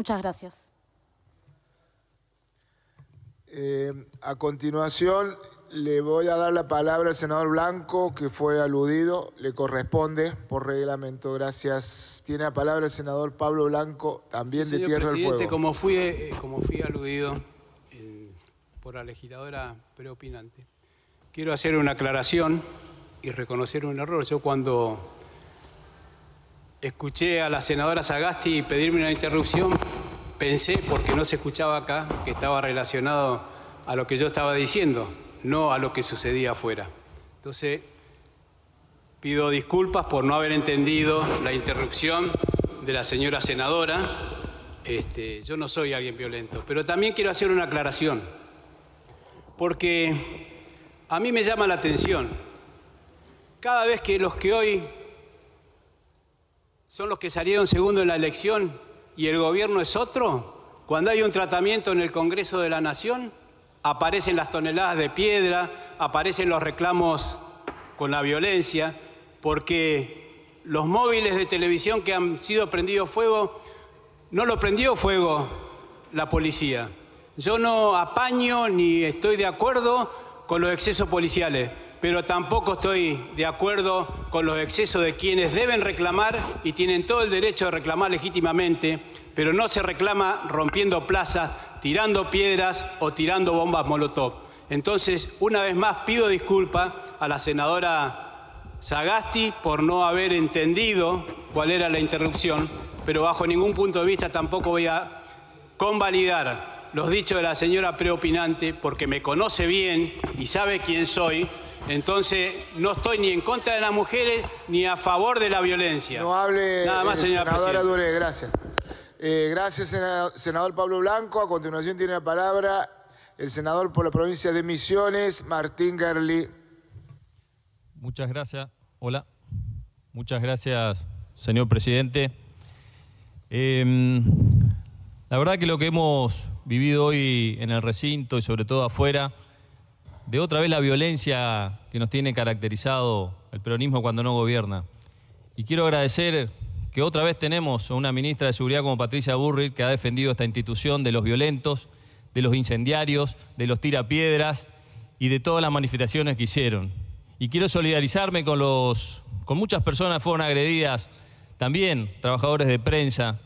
Muchas gracias. A continuación, le voy a dar la palabra al senador Blanco, que fue aludido. Le corresponde por reglamento. Gracias. Tiene la palabra el senador Pablo Blanco, también Sí, de Tierra del Fuego. Como fui aludido por la legisladora preopinante, quiero hacer una aclaración y reconocer un error. Yo cuando escuché a la senadora Sagasti pedirme una interrupción, pensé, porque no se escuchaba acá, que estaba relacionado a lo que yo estaba diciendo, no a lo que sucedía afuera. Entonces, pido disculpas por no haber entendido la interrupción de la señora senadora. Yo no soy alguien violento, pero también quiero hacer una aclaración, porque a mí me llama la atención, cada vez que los que hoy son los que salieron segundo en la elección y el gobierno es otro, cuando hay un tratamiento en el Congreso de la Nación, aparecen las toneladas de piedra, aparecen los reclamos con la violencia, porque los móviles de televisión que han sido prendidos fuego, no lo prendió fuego la policía. Yo no apaño ni estoy de acuerdo con los excesos policiales, pero tampoco estoy de acuerdo con los excesos de quienes deben reclamar y tienen todo el derecho de reclamar legítimamente, pero no se reclama rompiendo plazas, tirando piedras o tirando bombas molotov. Entonces, una vez más, pido disculpas a la senadora Sagasti por no haber entendido cuál era la interrupción, pero bajo ningún punto de vista tampoco voy a convalidar los dichos de la señora preopinante, porque me conoce bien y sabe quién soy. Entonces, no estoy ni en contra de las mujeres ni a favor de la violencia. No hable, nada más, señora senadora presidenta. Dure, gracias. Gracias, senador Pablo Blanco. A continuación tiene la palabra el senador por la provincia de Misiones, Martín Gerli. Muchas gracias. Hola. Muchas gracias, señor presidente. La verdad que lo que hemos vivido hoy en el recinto y sobre todo afuera, de otra vez la violencia que nos tiene caracterizado el peronismo cuando no gobierna. Y quiero agradecer que otra vez tenemos a una ministra de Seguridad como Patricia Bullrich, que ha defendido esta institución de los violentos, de los incendiarios, de los tirapiedras y de todas las manifestaciones que hicieron. Y quiero solidarizarme con muchas personas que fueron agredidas, también trabajadores de prensa,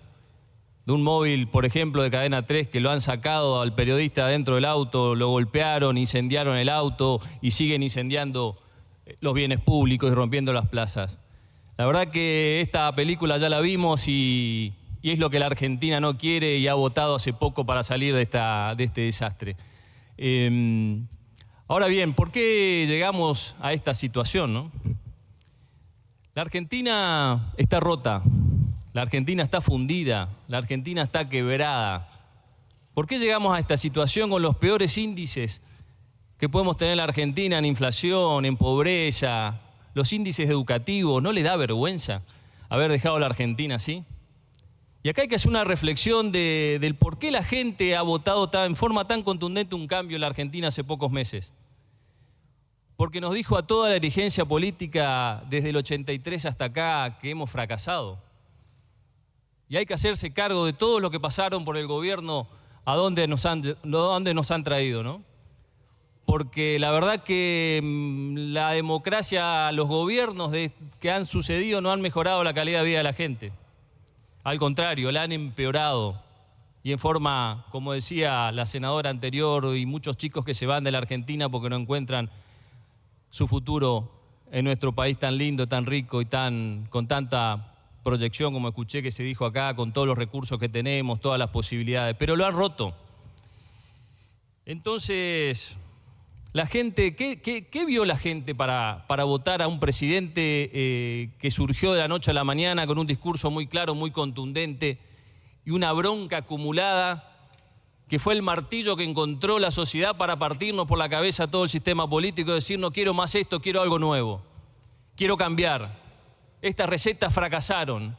de un móvil, por ejemplo, de Cadena 3, que lo han sacado al periodista dentro del auto, lo golpearon, incendiaron el auto y siguen incendiando los bienes públicos y rompiendo las plazas. La verdad que esta película ya la vimos y es lo que la Argentina no quiere y ha votado hace poco para salir de este desastre. Ahora bien, ¿por qué llegamos a esta situación, no? La Argentina está rota. La Argentina está fundida, la Argentina está quebrada. ¿Por qué llegamos a esta situación con los peores índices que podemos tener en la Argentina en inflación, en pobreza, los índices educativos? ¿No le da vergüenza haber dejado a la Argentina así? Y acá hay que hacer una reflexión del por qué la gente ha votado en forma tan contundente un cambio en la Argentina hace pocos meses. Porque nos dijo a toda la dirigencia política desde el 83 hasta acá que hemos fracasado. Y hay que hacerse cargo de todo lo que pasaron por el gobierno a donde nos han traído, ¿no? Porque la verdad que la democracia, los gobiernos que han sucedido no han mejorado la calidad de vida de la gente. Al contrario, la han empeorado. Y en forma, como decía la senadora anterior, y muchos chicos que se van de la Argentina porque no encuentran su futuro en nuestro país tan lindo, tan rico y con tanta proyección, como escuché que se dijo acá, con todos los recursos que tenemos, todas las posibilidades, pero lo han roto. Entonces, la gente, ¿qué vio la gente para votar a un presidente que surgió de la noche a la mañana con un discurso muy claro, muy contundente y una bronca acumulada, que fue el martillo que encontró la sociedad para partirnos por la cabeza todo el sistema político y decir no quiero más esto, quiero algo nuevo, quiero cambiar? Estas recetas fracasaron.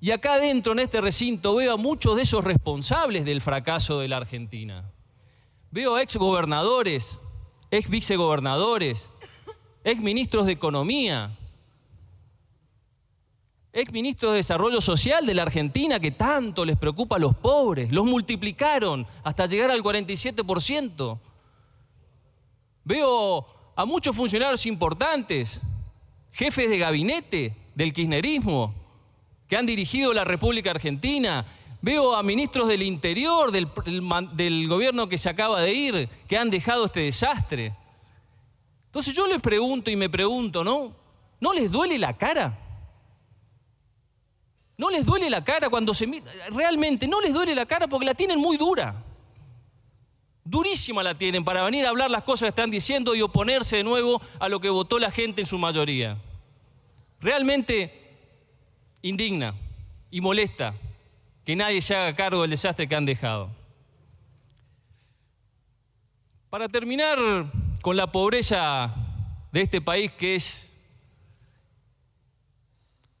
Y acá adentro, en este recinto, veo a muchos de esos responsables del fracaso de la Argentina. Veo a exgobernadores, exvicegobernadores, exministros de Economía, exministros de Desarrollo Social de la Argentina que tanto les preocupa a los pobres. Los multiplicaron hasta llegar al 47%. Veo a muchos funcionarios importantes, jefes de gabinete del kirchnerismo, que han dirigido la República Argentina. Veo a ministros del Interior, del gobierno que se acaba de ir, que han dejado este desastre. Entonces yo les pregunto y me pregunto, ¿no les duele la cara? ¿No les duele la cara cuando se mira? Realmente no les duele la cara porque la tienen muy dura. Durísima la tienen para venir a hablar las cosas que están diciendo y oponerse de nuevo a lo que votó la gente en su mayoría. Realmente indigna y molesta que nadie se haga cargo del desastre que han dejado. Para terminar con la pobreza de este país, que es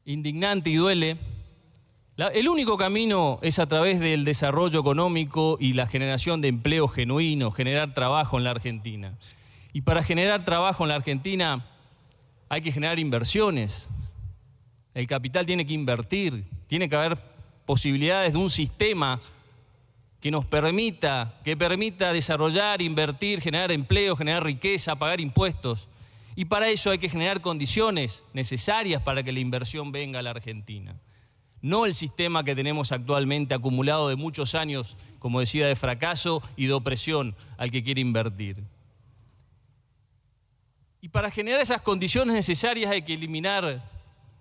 indignante y duele, el único camino es a través del desarrollo económico y la generación de empleo genuino, generar trabajo en la Argentina. Y para generar trabajo en la Argentina hay que generar inversiones. El capital tiene que invertir, tiene que haber posibilidades de un sistema que nos permita desarrollar, invertir, generar empleo, generar riqueza, pagar impuestos. Y para eso hay que generar condiciones necesarias para que la inversión venga a la Argentina. No el sistema que tenemos actualmente acumulado de muchos años, como decía, de fracaso y de opresión al que quiere invertir. Y para generar esas condiciones necesarias hay que eliminar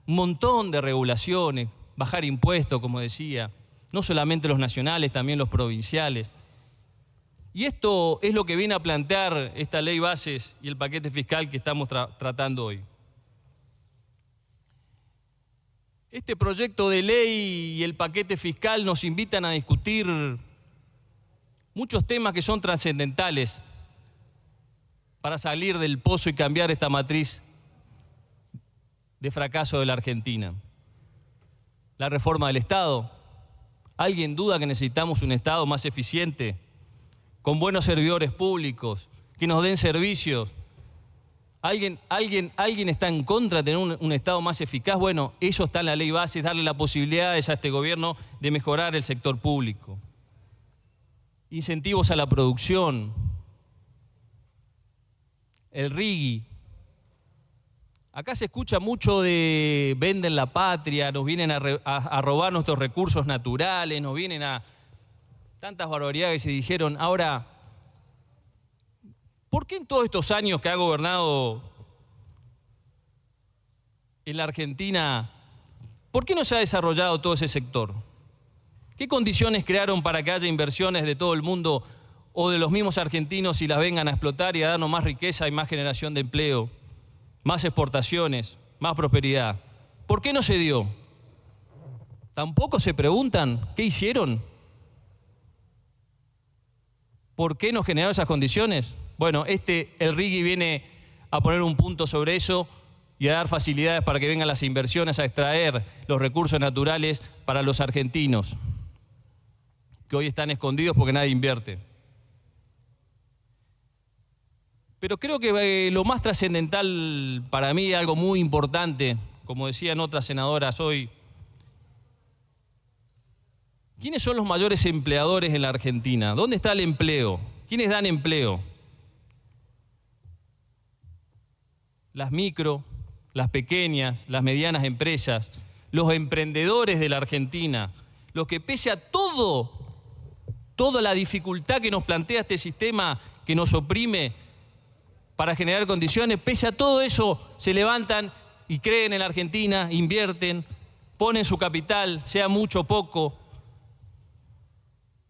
un montón de regulaciones, bajar impuestos, como decía, no solamente los nacionales, también los provinciales. Y esto es lo que viene a plantear esta ley bases y el paquete fiscal que estamos tratando hoy. Este proyecto de ley y el paquete fiscal nos invitan a discutir muchos temas que son trascendentales para salir del pozo y cambiar esta matriz de fracaso de la Argentina. La reforma del Estado. ¿Alguien duda que necesitamos un Estado más eficiente, con buenos servidores públicos, que nos den servicios? ¿Alguien está en contra de tener un Estado más eficaz? Bueno, eso está en la ley base, es darle las posibilidades a este gobierno de mejorar el sector público. Incentivos a la producción. El RIGI. Acá se escucha mucho de venden la patria, nos vienen a robar nuestros recursos naturales, nos vienen a tantas barbaridades que se dijeron. Ahora, ¿por qué en todos estos años que ha gobernado en la Argentina, por qué no se ha desarrollado todo ese sector? ¿Qué condiciones crearon para que haya inversiones de todo el mundo o de los mismos argentinos y las vengan a explotar y a darnos más riqueza y más generación de empleo, más exportaciones, más prosperidad? ¿Por qué no se dio? ¿Tampoco se preguntan qué hicieron? ¿Por qué no generaron esas condiciones? Bueno, el RIGI viene a poner un punto sobre eso y a dar facilidades para que vengan las inversiones a extraer los recursos naturales para los argentinos, que hoy están escondidos porque nadie invierte. Pero creo que lo más trascendental para mí, algo muy importante, como decían otras senadoras hoy, ¿quiénes son los mayores empleadores en la Argentina? ¿Dónde está el empleo? ¿Quiénes dan empleo? Las micro, las pequeñas, las medianas empresas, los emprendedores de la Argentina, los que pese a toda la dificultad que nos plantea este sistema que nos oprime para generar condiciones, pese a todo eso se levantan y creen en la Argentina, invierten, ponen su capital, sea mucho o poco.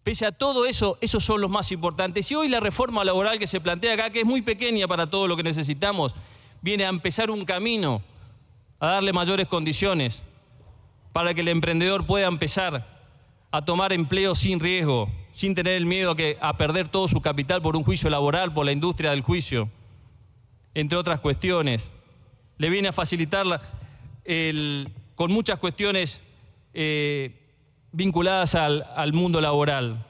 Pese a todo eso, esos son los más importantes. Y hoy la reforma laboral que se plantea acá, que es muy pequeña para todo lo que necesitamos, viene a empezar un camino, a darle mayores condiciones para que el emprendedor pueda empezar a tomar empleo sin riesgo, sin tener el miedo a perder todo su capital por un juicio laboral, por la industria del juicio, entre otras cuestiones. Le viene a facilitar con muchas cuestiones vinculadas al mundo laboral,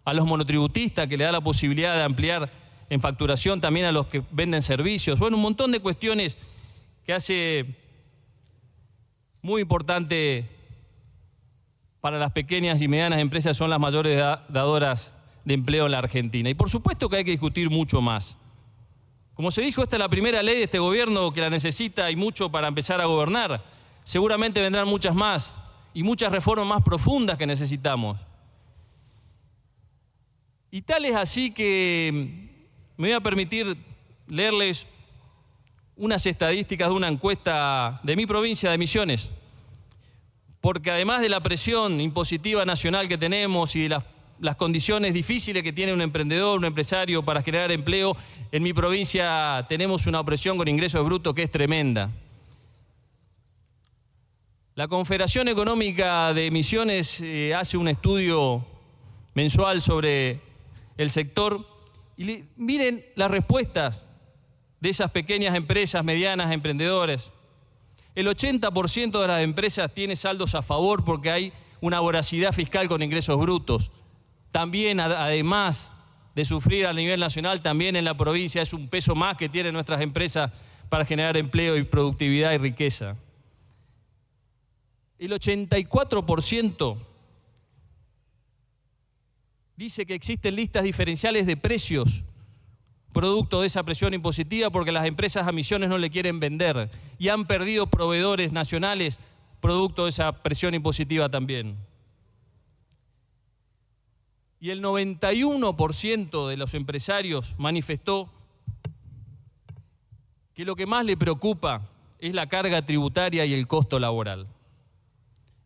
a los monotributistas, que le da la posibilidad de ampliar en facturación también a los que venden servicios. Bueno, un montón de cuestiones que hace muy importante para las pequeñas y medianas empresas, son las mayores dadoras de empleo en la Argentina. Y por supuesto que hay que discutir mucho más. Como se dijo, esta es la primera ley de este gobierno que la necesita y mucho para empezar a gobernar. Seguramente vendrán muchas más y muchas reformas más profundas que necesitamos. Y tal es así que me voy a permitir leerles unas estadísticas de una encuesta de mi provincia de Misiones, porque además de la presión impositiva nacional que tenemos y de las condiciones difíciles que tiene un emprendedor, un empresario para generar empleo, en mi provincia tenemos una opresión con ingresos brutos que es tremenda. La Confederación Económica de Misiones hace un estudio mensual sobre el sector y miren las respuestas de esas pequeñas empresas, medianas, emprendedores. El 80% de las empresas tiene saldos a favor porque hay una voracidad fiscal con ingresos brutos. También, además de sufrir a nivel nacional, también en la provincia es un peso más que tienen nuestras empresas para generar empleo y productividad y riqueza. El 84% dice que existen listas diferenciales de precios producto de esa presión impositiva porque las empresas a Misiones no le quieren vender y han perdido proveedores nacionales producto de esa presión impositiva también. Y el 91% de los empresarios manifestó que lo que más le preocupa es la carga tributaria y el costo laboral.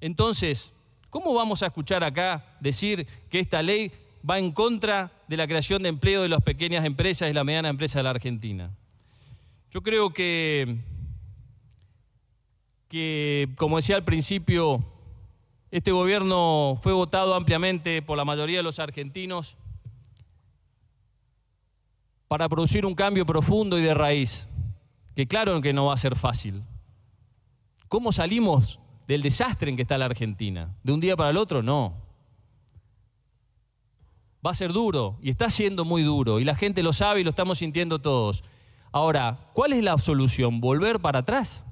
Entonces, ¿cómo vamos a escuchar acá decir que esta ley va en contra de la creación de empleo de las pequeñas empresas y la mediana empresa de la Argentina? Yo creo que, como decía al principio, este gobierno fue votado ampliamente por la mayoría de los argentinos para producir un cambio profundo y de raíz, que claro que no va a ser fácil. ¿Cómo salimos del desastre en que está la Argentina? ¿De un día para el otro? No. Va a ser duro y está siendo muy duro y la gente lo sabe y lo estamos sintiendo todos. Ahora, ¿cuál es la solución? ¿Volver para atrás?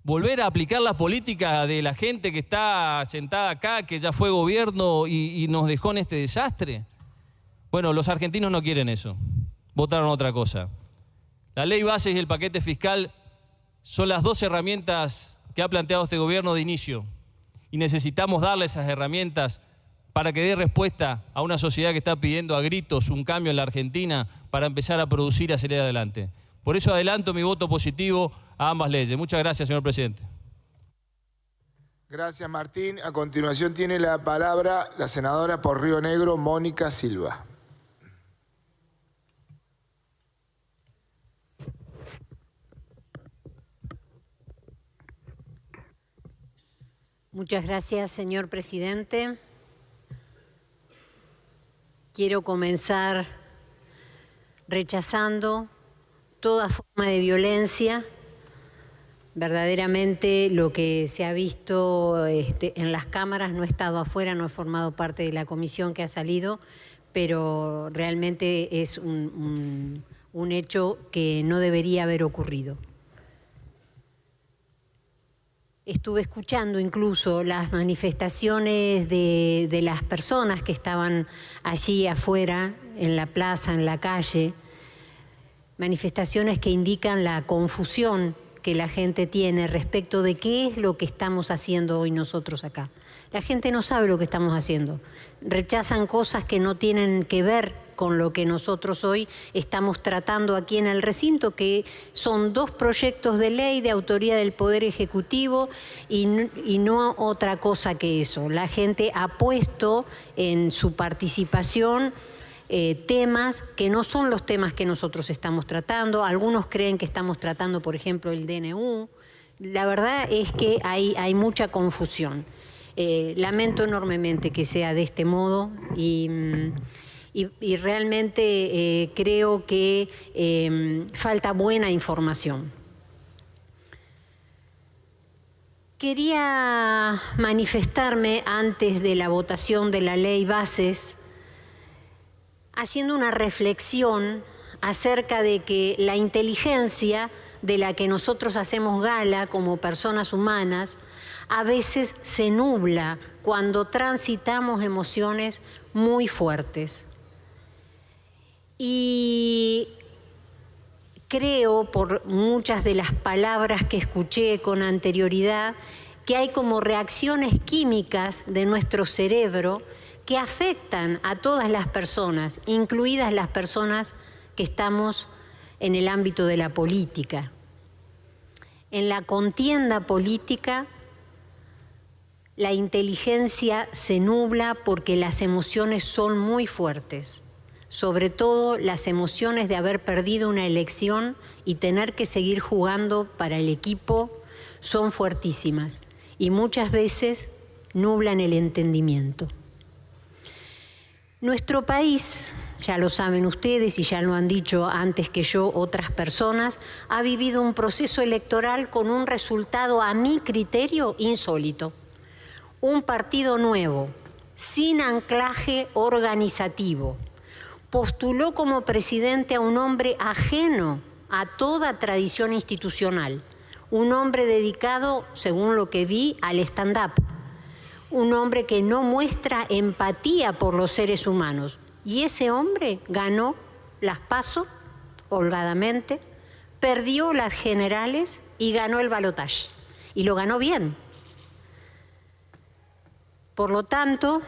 ¿Volver a aplicar la política de la gente que está sentada acá, que ya fue gobierno y nos dejó en este desastre? Bueno, los argentinos no quieren eso. Votaron otra cosa. La ley bases y el paquete fiscal son las dos herramientas que ha planteado este gobierno de inicio. Y necesitamos darle esas herramientas para que dé respuesta a una sociedad que está pidiendo a gritos un cambio en la Argentina para empezar a producir y a salir adelante. Por eso adelanto mi voto positivo a ambas leyes. Muchas gracias, señor presidente. Gracias, Martín. A continuación tiene la palabra la senadora por Río Negro, Mónica Silva. Muchas gracias, señor presidente. Quiero comenzar rechazando toda forma de violencia. Verdaderamente lo que se ha visto en las cámaras, no he estado afuera, no he formado parte de la comisión que ha salido, pero realmente es un hecho que no debería haber ocurrido. Estuve escuchando incluso las manifestaciones de las personas que estaban allí afuera, en la plaza, en la calle, manifestaciones que indican la confusión que la gente tiene respecto de qué es lo que estamos haciendo hoy nosotros acá. La gente no sabe lo que estamos haciendo. Rechazan cosas que no tienen que ver con lo que nosotros hoy estamos tratando aquí en el recinto, que son dos proyectos de ley de autoría del Poder Ejecutivo y no otra cosa que eso. La gente ha puesto en su participación temas que no son los temas que nosotros estamos tratando. Algunos creen que estamos tratando, por ejemplo, el DNU. La verdad es que hay mucha confusión. Lamento enormemente que sea de este modo y realmente creo que falta buena información. Quería manifestarme antes de la votación de la ley bases haciendo una reflexión acerca de que la inteligencia de la que nosotros hacemos gala como personas humanas, a veces se nubla cuando transitamos emociones muy fuertes. Y creo, por muchas de las palabras que escuché con anterioridad, que hay como reacciones químicas de nuestro cerebro que afectan a todas las personas, incluidas las personas que estamos en el ámbito de la política. En la contienda política, la inteligencia se nubla porque las emociones son muy fuertes, sobre todo las emociones de haber perdido una elección y tener que seguir jugando para el equipo son fuertísimas y muchas veces nublan el entendimiento. Nuestro país, ya lo saben ustedes y ya lo han dicho antes que yo otras personas, ha vivido un proceso electoral con un resultado, a mi criterio, insólito. Un partido nuevo, sin anclaje organizativo, postuló como presidente a un hombre ajeno a toda tradición institucional, un hombre dedicado, según lo que vi, al stand-up, un hombre que no muestra empatía por los seres humanos. Y ese hombre ganó las PASO holgadamente, perdió las generales y ganó el balotaje. Y lo ganó bien. Por lo tanto,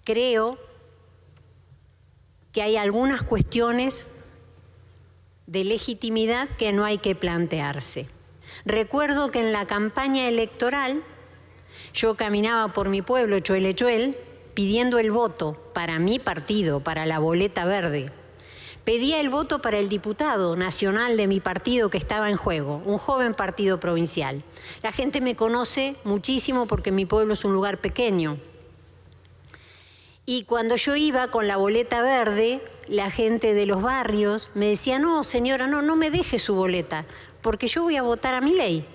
creo que hay algunas cuestiones de legitimidad que no hay que plantearse. Recuerdo que en la campaña electoral yo caminaba por mi pueblo, Choel, pidiendo el voto para mi partido, para la boleta verde. Pedía el voto para el diputado nacional de mi partido que estaba en juego, un joven partido provincial. La gente me conoce muchísimo porque mi pueblo es un lugar pequeño. Y cuando yo iba con la boleta verde, la gente de los barrios me decía, no, señora, no me deje su boleta, porque yo voy a votar a Milei.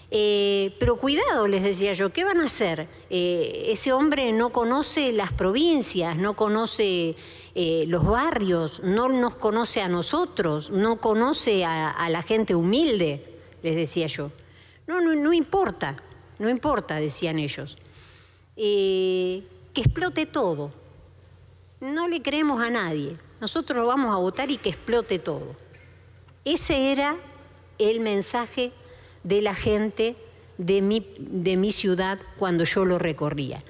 Pero cuidado, les decía yo, ¿qué van a hacer? Ese hombre no conoce las provincias, no conoce los barrios, no nos conoce a nosotros, no conoce a la gente humilde, les decía yo. No importa, decían ellos. Que explote todo. No le creemos a nadie. Nosotros lo vamos a votar y que explote todo. Ese era el mensaje de la gente de mi ciudad cuando yo lo recorría.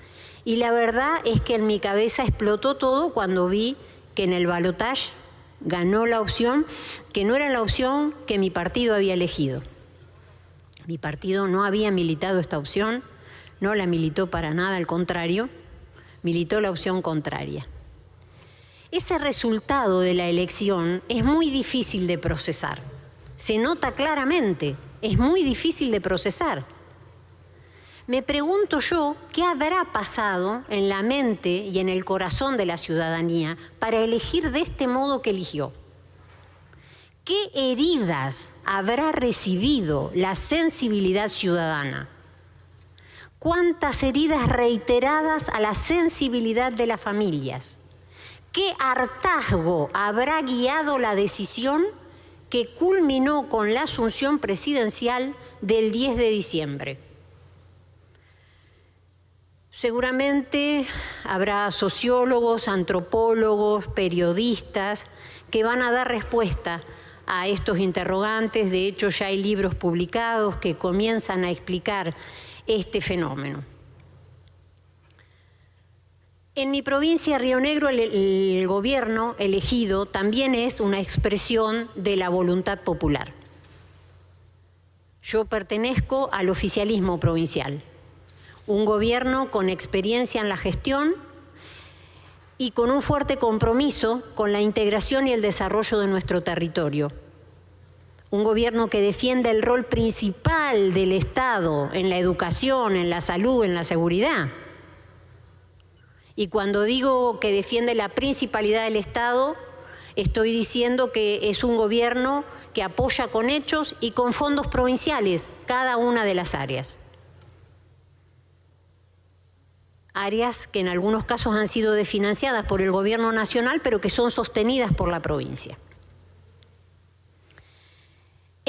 Y la verdad es que en mi cabeza explotó todo cuando vi que en el balotaje ganó la opción que no era la opción que mi partido había elegido. Mi partido no había militado esta opción, no la militó para nada, al contrario, militó la opción contraria. Ese resultado de la elección es muy difícil de procesar. Se nota claramente, es muy difícil de procesar. Me pregunto yo, ¿qué habrá pasado en la mente y en el corazón de la ciudadanía para elegir de este modo que eligió? ¿Qué heridas habrá recibido la sensibilidad ciudadana? ¿Cuántas heridas reiteradas a la sensibilidad de las familias? ¿Qué hartazgo habrá guiado la decisión que culminó con la asunción presidencial del 10 de diciembre? Seguramente habrá sociólogos, antropólogos, periodistas que van a dar respuesta a estos interrogantes. De hecho, ya hay libros publicados que comienzan a explicar este fenómeno. En mi provincia, Río Negro, el gobierno elegido también es una expresión de la voluntad popular. Yo pertenezco al oficialismo provincial, un gobierno con experiencia en la gestión y con un fuerte compromiso con la integración y el desarrollo de nuestro territorio. Un gobierno que defiende el rol principal del Estado en la educación, en la salud, en la seguridad. Y cuando digo que defiende la principalidad del Estado, estoy diciendo que es un gobierno que apoya con hechos y con fondos provinciales cada una de las áreas. Áreas que en algunos casos han sido desfinanciadas por el gobierno nacional, pero que son sostenidas por la provincia.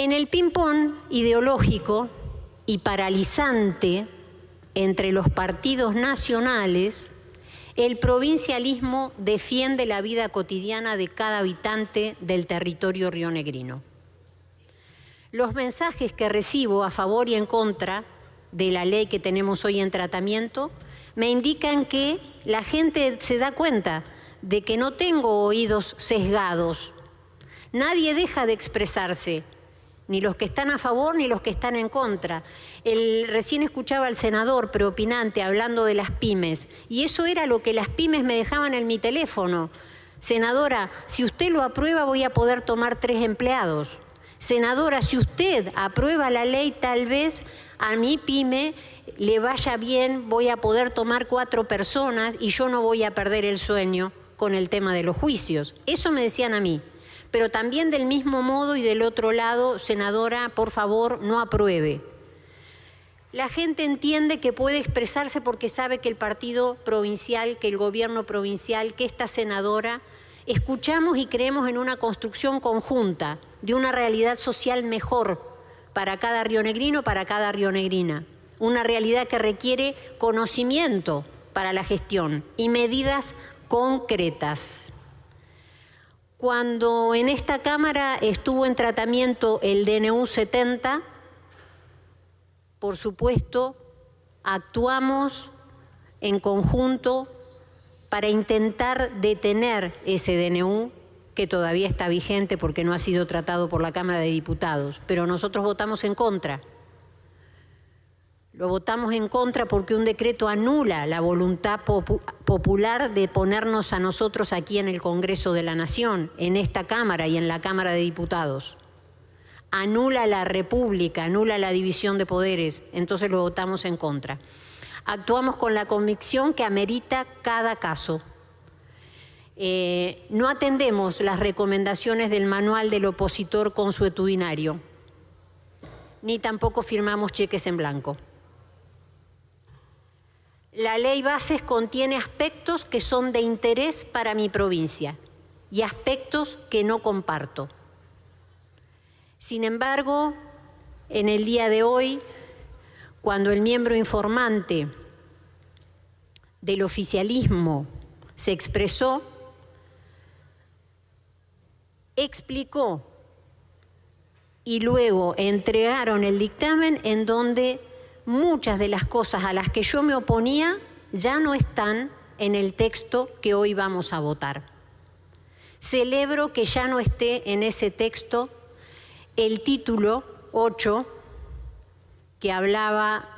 En el ping-pong ideológico y paralizante entre los partidos nacionales, el provincialismo defiende la vida cotidiana de cada habitante del territorio rionegrino. Los mensajes que recibo a favor y en contra de la ley que tenemos hoy en tratamiento me indican que la gente se da cuenta de que no tengo oídos sesgados. Nadie deja de expresarse, ni los que están a favor ni los que están en contra. Recién escuchaba al senador preopinante hablando de las pymes, y eso era lo que las pymes me dejaban en mi teléfono. Senadora, si usted lo aprueba voy a poder tomar 3 empleados. Senadora, si usted aprueba la ley, tal vez a mi pyme le vaya bien, voy a poder tomar 4 personas y yo no voy a perder el sueño con el tema de los juicios. Eso me decían a mí. Pero también del mismo modo y del otro lado, senadora, por favor, no apruebe. La gente entiende que puede expresarse porque sabe que el partido provincial, que el gobierno provincial, que esta senadora, escuchamos y creemos en una construcción conjunta de una realidad social mejor para cada rionegrino, para cada rionegrina. Una realidad que requiere conocimiento para la gestión y medidas concretas. Cuando en esta Cámara estuvo en tratamiento el DNU 70, por supuesto, actuamos en conjunto para intentar detener ese DNU, que todavía está vigente porque no ha sido tratado por la Cámara de Diputados, pero nosotros votamos en contra. Lo votamos en contra porque un decreto anula la voluntad popular de ponernos a nosotros aquí en el Congreso de la Nación, en esta Cámara y en la Cámara de Diputados. Anula la República, anula la división de poderes, entonces lo votamos en contra. Actuamos con la convicción que amerita cada caso. No atendemos las recomendaciones del manual del opositor consuetudinario, ni tampoco firmamos cheques en blanco. La ley Bases contiene aspectos que son de interés para mi provincia y aspectos que no comparto. Sin embargo, en el día de hoy, cuando el miembro informante del oficialismo se expresó, explicó y luego entregaron el dictamen en donde muchas de las cosas a las que yo me oponía ya no están en el texto que hoy vamos a votar. Celebro que ya no esté en ese texto el título 8, que hablaba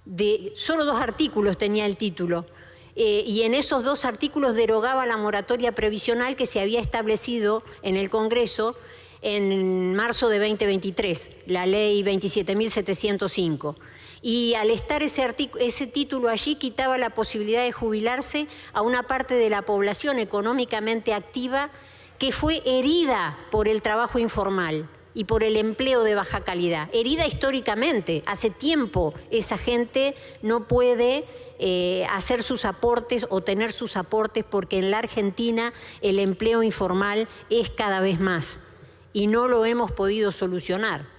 de... Solo 2 artículos tenía el título, y en esos 2 artículos derogaba la moratoria previsional que se había establecido en el Congreso en marzo de 2023, la ley 27.705. Y al estar ese título allí, quitaba la posibilidad de jubilarse a una parte de la población económicamente activa que fue herida por el trabajo informal y por el empleo de baja calidad. Herida históricamente. Hace tiempo esa gente no puede hacer sus aportes o tener sus aportes porque en la Argentina el empleo informal es cada vez más y no lo hemos podido solucionar.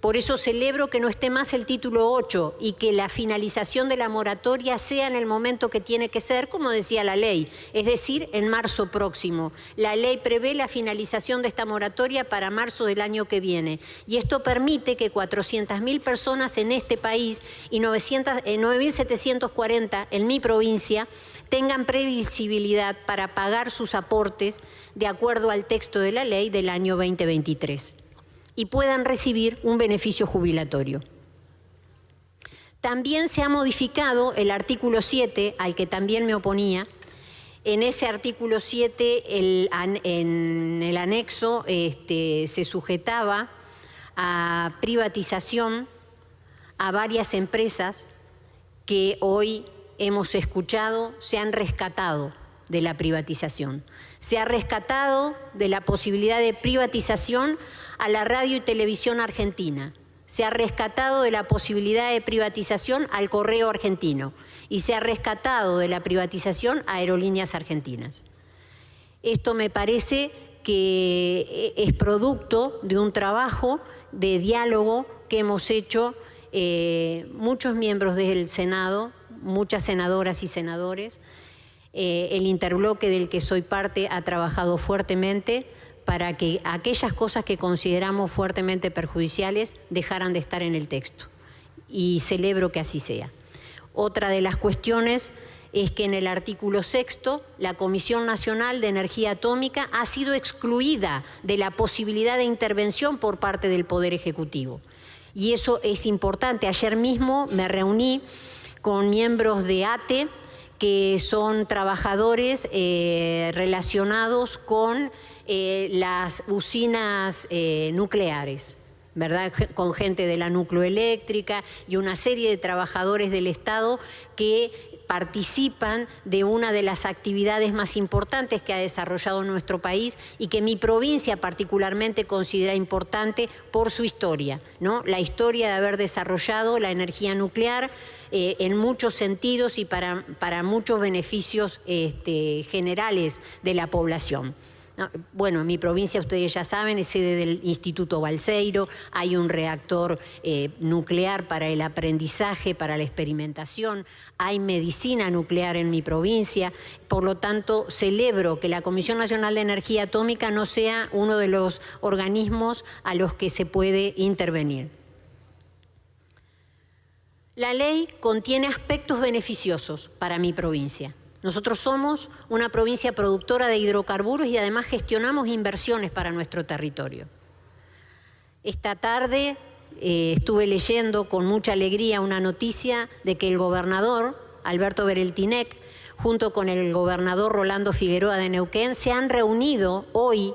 Por eso celebro que no esté más el título 8 y que la finalización de la moratoria sea en el momento que tiene que ser, como decía la ley, es decir, en marzo próximo. La ley prevé la finalización de esta moratoria para marzo del año que viene. Y esto permite que 400.000 personas en este país y 9.740 en mi provincia tengan previsibilidad para pagar sus aportes de acuerdo al texto de la ley del año 2023. Y puedan recibir un beneficio jubilatorio. También se ha modificado el artículo 7, al que también me oponía. En ese artículo 7, en el anexo, se sujetaba a privatización a varias empresas que hoy hemos escuchado se han rescatado de la privatización. Se ha rescatado de la posibilidad de privatización a la radio y televisión argentina. Se ha rescatado de la posibilidad de privatización al Correo Argentino y se ha rescatado de la privatización a Aerolíneas Argentinas. Esto me parece que es producto de un trabajo de diálogo que hemos hecho muchos miembros del Senado, muchas senadoras y senadores. El interbloque del que soy parte ha trabajado fuertemente para que aquellas cosas que consideramos fuertemente perjudiciales dejaran de estar en el texto. Y celebro que así sea. Otra de las cuestiones es que en el artículo 6º, la Comisión Nacional de Energía Atómica ha sido excluida de la posibilidad de intervención por parte del Poder Ejecutivo. Y eso es importante. Ayer mismo me reuní con miembros de ATE, que son trabajadores relacionados con las usinas nucleares, ¿verdad? Con gente de la nucleoeléctrica y una serie de trabajadores del Estado que participan de una de las actividades más importantes que ha desarrollado nuestro país y que mi provincia particularmente considera importante por su historia, ¿no? La historia de haber desarrollado la energía nuclear en muchos sentidos y para muchos beneficios generales de la población. Bueno, en mi provincia, ustedes ya saben, es sede del Instituto Balseiro, hay un reactor nuclear para el aprendizaje, para la experimentación, hay medicina nuclear en mi provincia, por lo tanto celebro que la Comisión Nacional de Energía Atómica no sea uno de los organismos a los que se puede intervenir. La ley contiene aspectos beneficiosos para mi provincia. Nosotros somos una provincia productora de hidrocarburos y además gestionamos inversiones para nuestro territorio. Esta tarde estuve leyendo con mucha alegría una noticia de que el gobernador Alberto Bereltinec, junto con el gobernador Rolando Figueroa de Neuquén, se han reunido hoy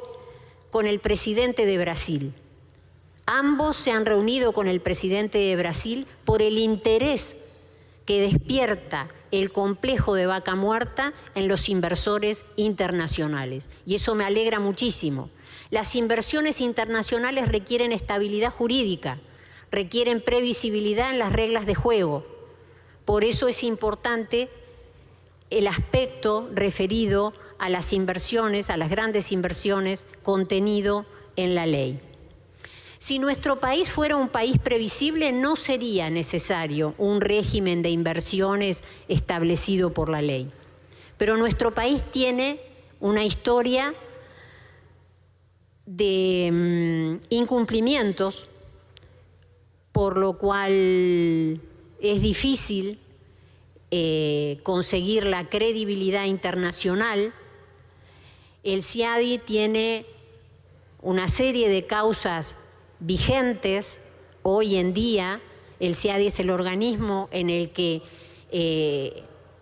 con el presidente de Brasil. Ambos se han reunido con el presidente de Brasil por el interés que despierta el complejo de Vaca Muerta en los inversores internacionales. Y eso me alegra muchísimo. Las inversiones internacionales requieren estabilidad jurídica, requieren previsibilidad en las reglas de juego. Por eso es importante el aspecto referido a las inversiones, a las grandes inversiones, contenido en la ley. Si nuestro país fuera un país previsible, no sería necesario un régimen de inversiones establecido por la ley. Pero nuestro país tiene una historia de incumplimientos, por lo cual es difícil conseguir la credibilidad internacional. El CIADI tiene una serie de causas vigentes. Hoy en día el CIADI es el organismo en el que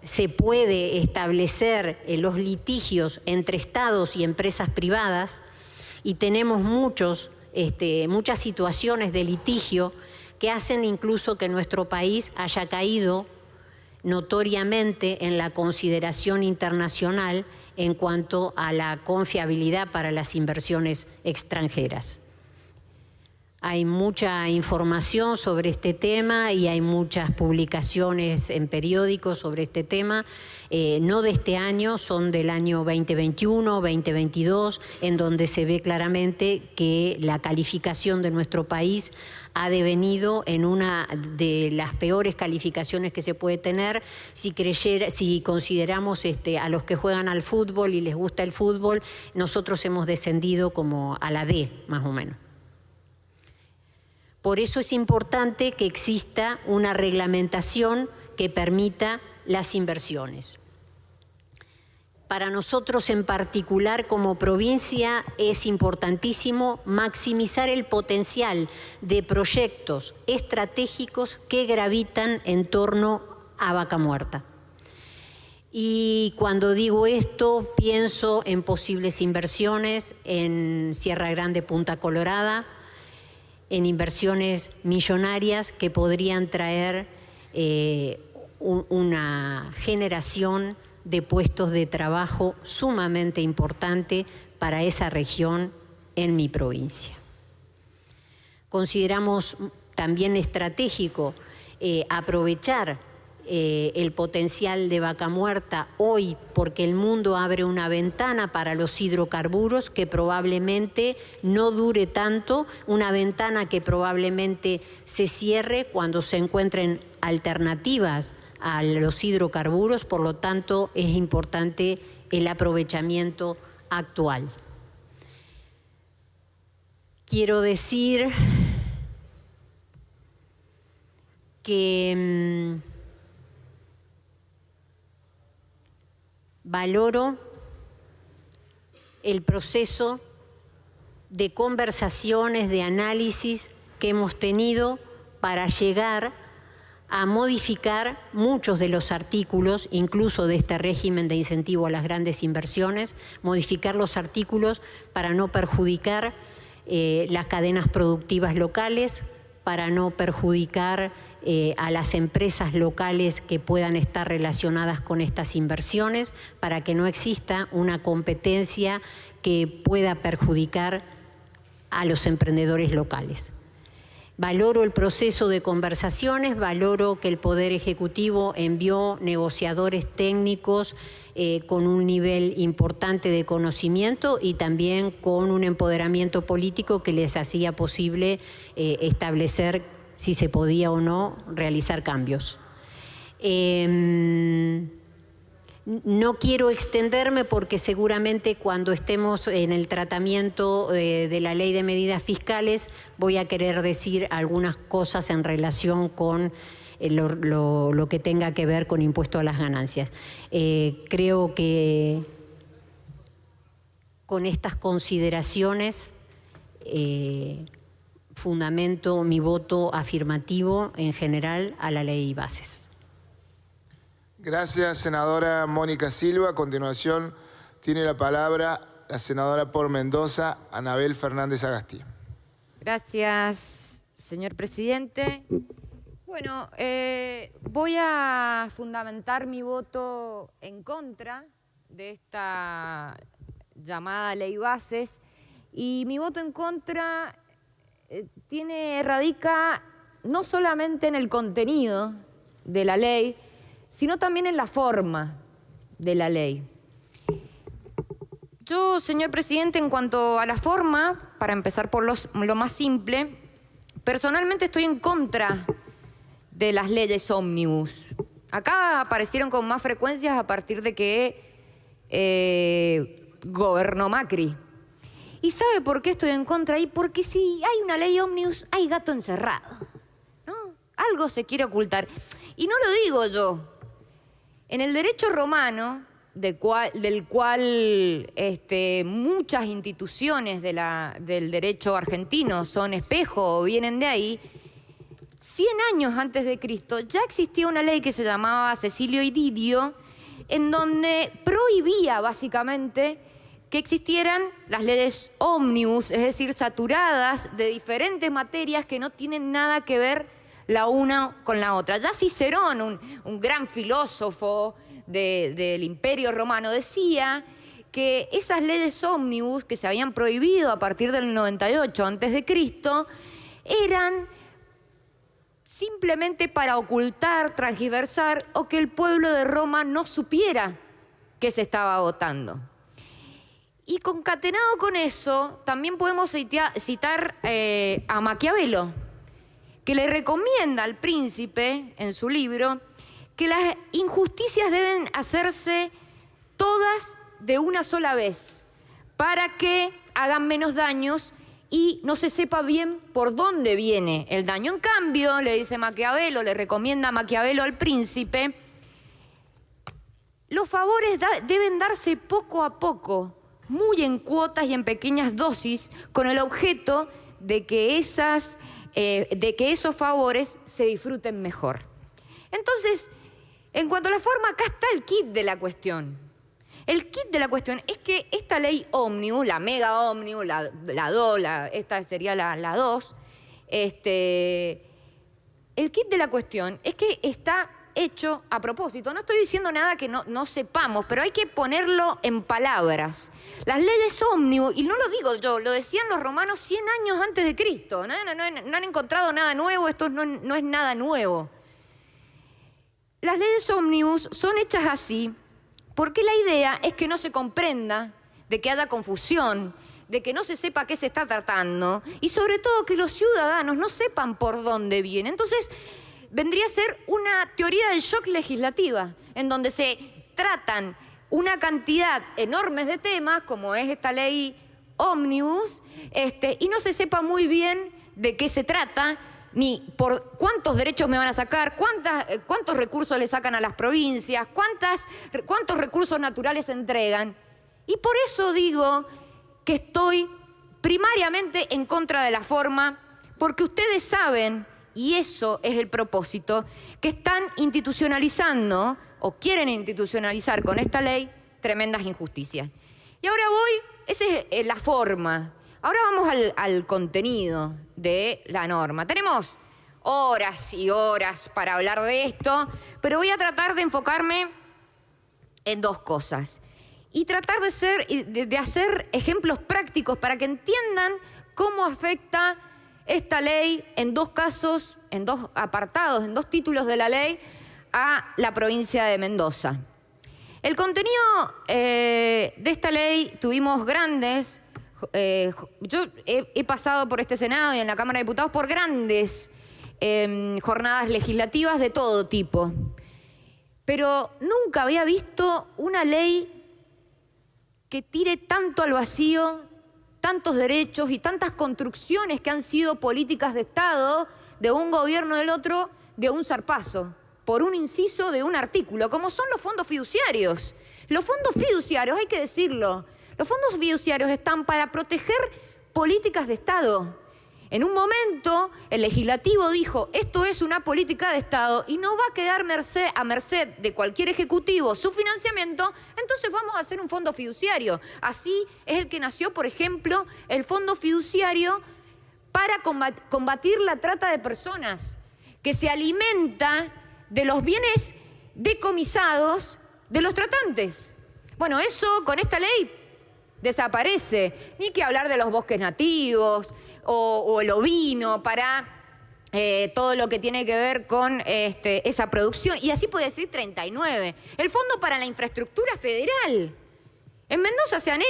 se puede establecer los litigios entre estados y empresas privadas y tenemos muchas situaciones de litigio que hacen incluso que nuestro país haya caído notoriamente en la consideración internacional en cuanto a la confiabilidad para las inversiones extranjeras. Hay mucha información sobre este tema y hay muchas publicaciones en periódicos sobre este tema, no de este año, son del año 2021, 2022, en donde se ve claramente que la calificación de nuestro país ha devenido en una de las peores calificaciones que se puede tener si consideramos a los que juegan al fútbol y les gusta el fútbol, nosotros hemos descendido como a la D, más o menos. Por eso es importante que exista una reglamentación que permita las inversiones. Para nosotros en particular como provincia es importantísimo maximizar el potencial de proyectos estratégicos que gravitan en torno a Vaca Muerta. Y cuando digo esto pienso en posibles inversiones en Sierra Grande, Punta Colorada, en inversiones millonarias que podrían traer una generación de puestos de trabajo sumamente importante para esa región en mi provincia. Consideramos también estratégico aprovechar el potencial de Vaca Muerta hoy, porque el mundo abre una ventana para los hidrocarburos que probablemente no dure tanto, una ventana que probablemente se cierre cuando se encuentren alternativas a los hidrocarburos, por lo tanto es importante el aprovechamiento actual. Quiero decir que valoro el proceso de conversaciones, de análisis que hemos tenido para llegar a modificar muchos de los artículos, incluso de este régimen de incentivo a las grandes inversiones, modificar los artículos para no perjudicar las cadenas productivas locales, para no perjudicar a las empresas locales que puedan estar relacionadas con estas inversiones, para que no exista una competencia que pueda perjudicar a los emprendedores locales. Valoro el proceso de conversaciones, valoro que el Poder Ejecutivo envió negociadores técnicos con un nivel importante de conocimiento y también con un empoderamiento político que les hacía posible establecer si se podía o no realizar cambios. No quiero extenderme porque seguramente cuando estemos en el tratamiento de la ley de medidas fiscales voy a querer decir algunas cosas en relación con lo que tenga que ver con impuesto a las ganancias. Creo que con estas consideraciones fundamento mi voto afirmativo en general a la ley y bases. Gracias, senadora Mónica Silva. A continuación tiene la palabra la senadora por Mendoza, Anabel Fernández Agasti. Gracias, señor presidente. Bueno, voy a fundamentar mi voto en contra de esta llamada ley bases, y mi voto en contra radica no solamente en el contenido de la ley, sino también en la forma de la ley. Yo, señor presidente, en cuanto a la forma, para empezar por lo más simple, personalmente estoy en contra de las leyes ómnibus. Acá aparecieron con más frecuencias a partir de que gobernó Macri. ¿Y sabe por qué estoy en contra? Y porque si hay una ley ómnibus, hay gato encerrado, ¿no? Algo se quiere ocultar. Y no lo digo yo. En el derecho romano, del cual muchas instituciones del derecho argentino son espejo o vienen de ahí, 100 años antes de Cristo ya existía una ley que se llamaba Cecilio y Didio, en donde prohibía básicamente que existieran las leyes ómnibus, es decir, saturadas de diferentes materias que no tienen nada que ver la una con la otra. Ya Cicerón, un gran filósofo del Imperio Romano, decía que esas leyes ómnibus que se habían prohibido a partir del 98 a.C. eran simplemente para ocultar, transgiversar o que el pueblo de Roma no supiera que se estaba votando. Y concatenado con eso, también podemos citar a Maquiavelo, que le recomienda al príncipe en su libro que las injusticias deben hacerse todas de una sola vez para que hagan menos daños y no se sepa bien por dónde viene el daño. En cambio, le dice Maquiavelo, le recomienda a Maquiavelo al príncipe, los favores deben darse poco a poco, muy en cuotas y en pequeñas dosis, con el objeto de que esos favores se disfruten mejor. Entonces, en cuanto a la forma, acá está el kit de la cuestión. El kit de la cuestión es que esta ley ómnibus, la mega ómnibus, la 2, esta sería la 2, el kit de la cuestión es que está hecho a propósito. No estoy diciendo nada que no sepamos, pero hay que ponerlo en palabras. Las leyes ómnibus, y no lo digo yo, lo decían los romanos 100 años antes de Cristo. No han encontrado nada nuevo, esto no es nada nuevo. las leyes ómnibus son hechas así porque la idea es que no se comprenda, de que haya confusión, de que no se sepa qué se está tratando y sobre todo que los ciudadanos no sepan por dónde viene. Entonces, vendría a ser una teoría del shock legislativa, en donde se tratan una cantidad enorme de temas, como es esta ley ómnibus, y no se sepa muy bien de qué se trata, ni por cuántos derechos me van a sacar, cuántos recursos le sacan a las provincias, cuántos recursos naturales entregan. Y por eso digo que estoy primariamente en contra de la forma, porque ustedes saben, y eso es el propósito, que están institucionalizando o quieren institucionalizar con esta ley tremendas injusticias. Y ahora esa es la forma. Ahora vamos al contenido de la norma. Tenemos horas y horas para hablar de esto, pero voy a tratar de enfocarme en dos cosas. Y tratar de hacer ejemplos prácticos para que entiendan cómo afecta esta ley en dos casos, en dos apartados, en dos títulos de la ley, a la provincia de Mendoza. El contenido de esta ley tuvimos grandes, yo he pasado por este Senado y en la Cámara de Diputados por grandes jornadas legislativas de todo tipo, pero nunca había visto una ley que tire tanto al vacío, tantos derechos y tantas construcciones que han sido políticas de Estado, de un gobierno del otro, de un zarpazo, por un inciso de un artículo, como son los fondos fiduciarios. Los fondos fiduciarios, hay que decirlo, los fondos fiduciarios están para proteger políticas de Estado. En un momento, el legislativo dijo, esto es una política de Estado y no va a quedar a merced de cualquier ejecutivo su financiamiento, entonces vamos a hacer un fondo fiduciario. Así es el que nació, por ejemplo, el fondo fiduciario para combatir la trata de personas, que se alimenta de los bienes decomisados de los tratantes. Bueno, eso con esta ley desaparece. Ni que hablar de los bosques nativos o el ovino para todo lo que tiene que ver con esa producción. Y así puede decir 39. El Fondo para la Infraestructura Federal. En Mendoza se han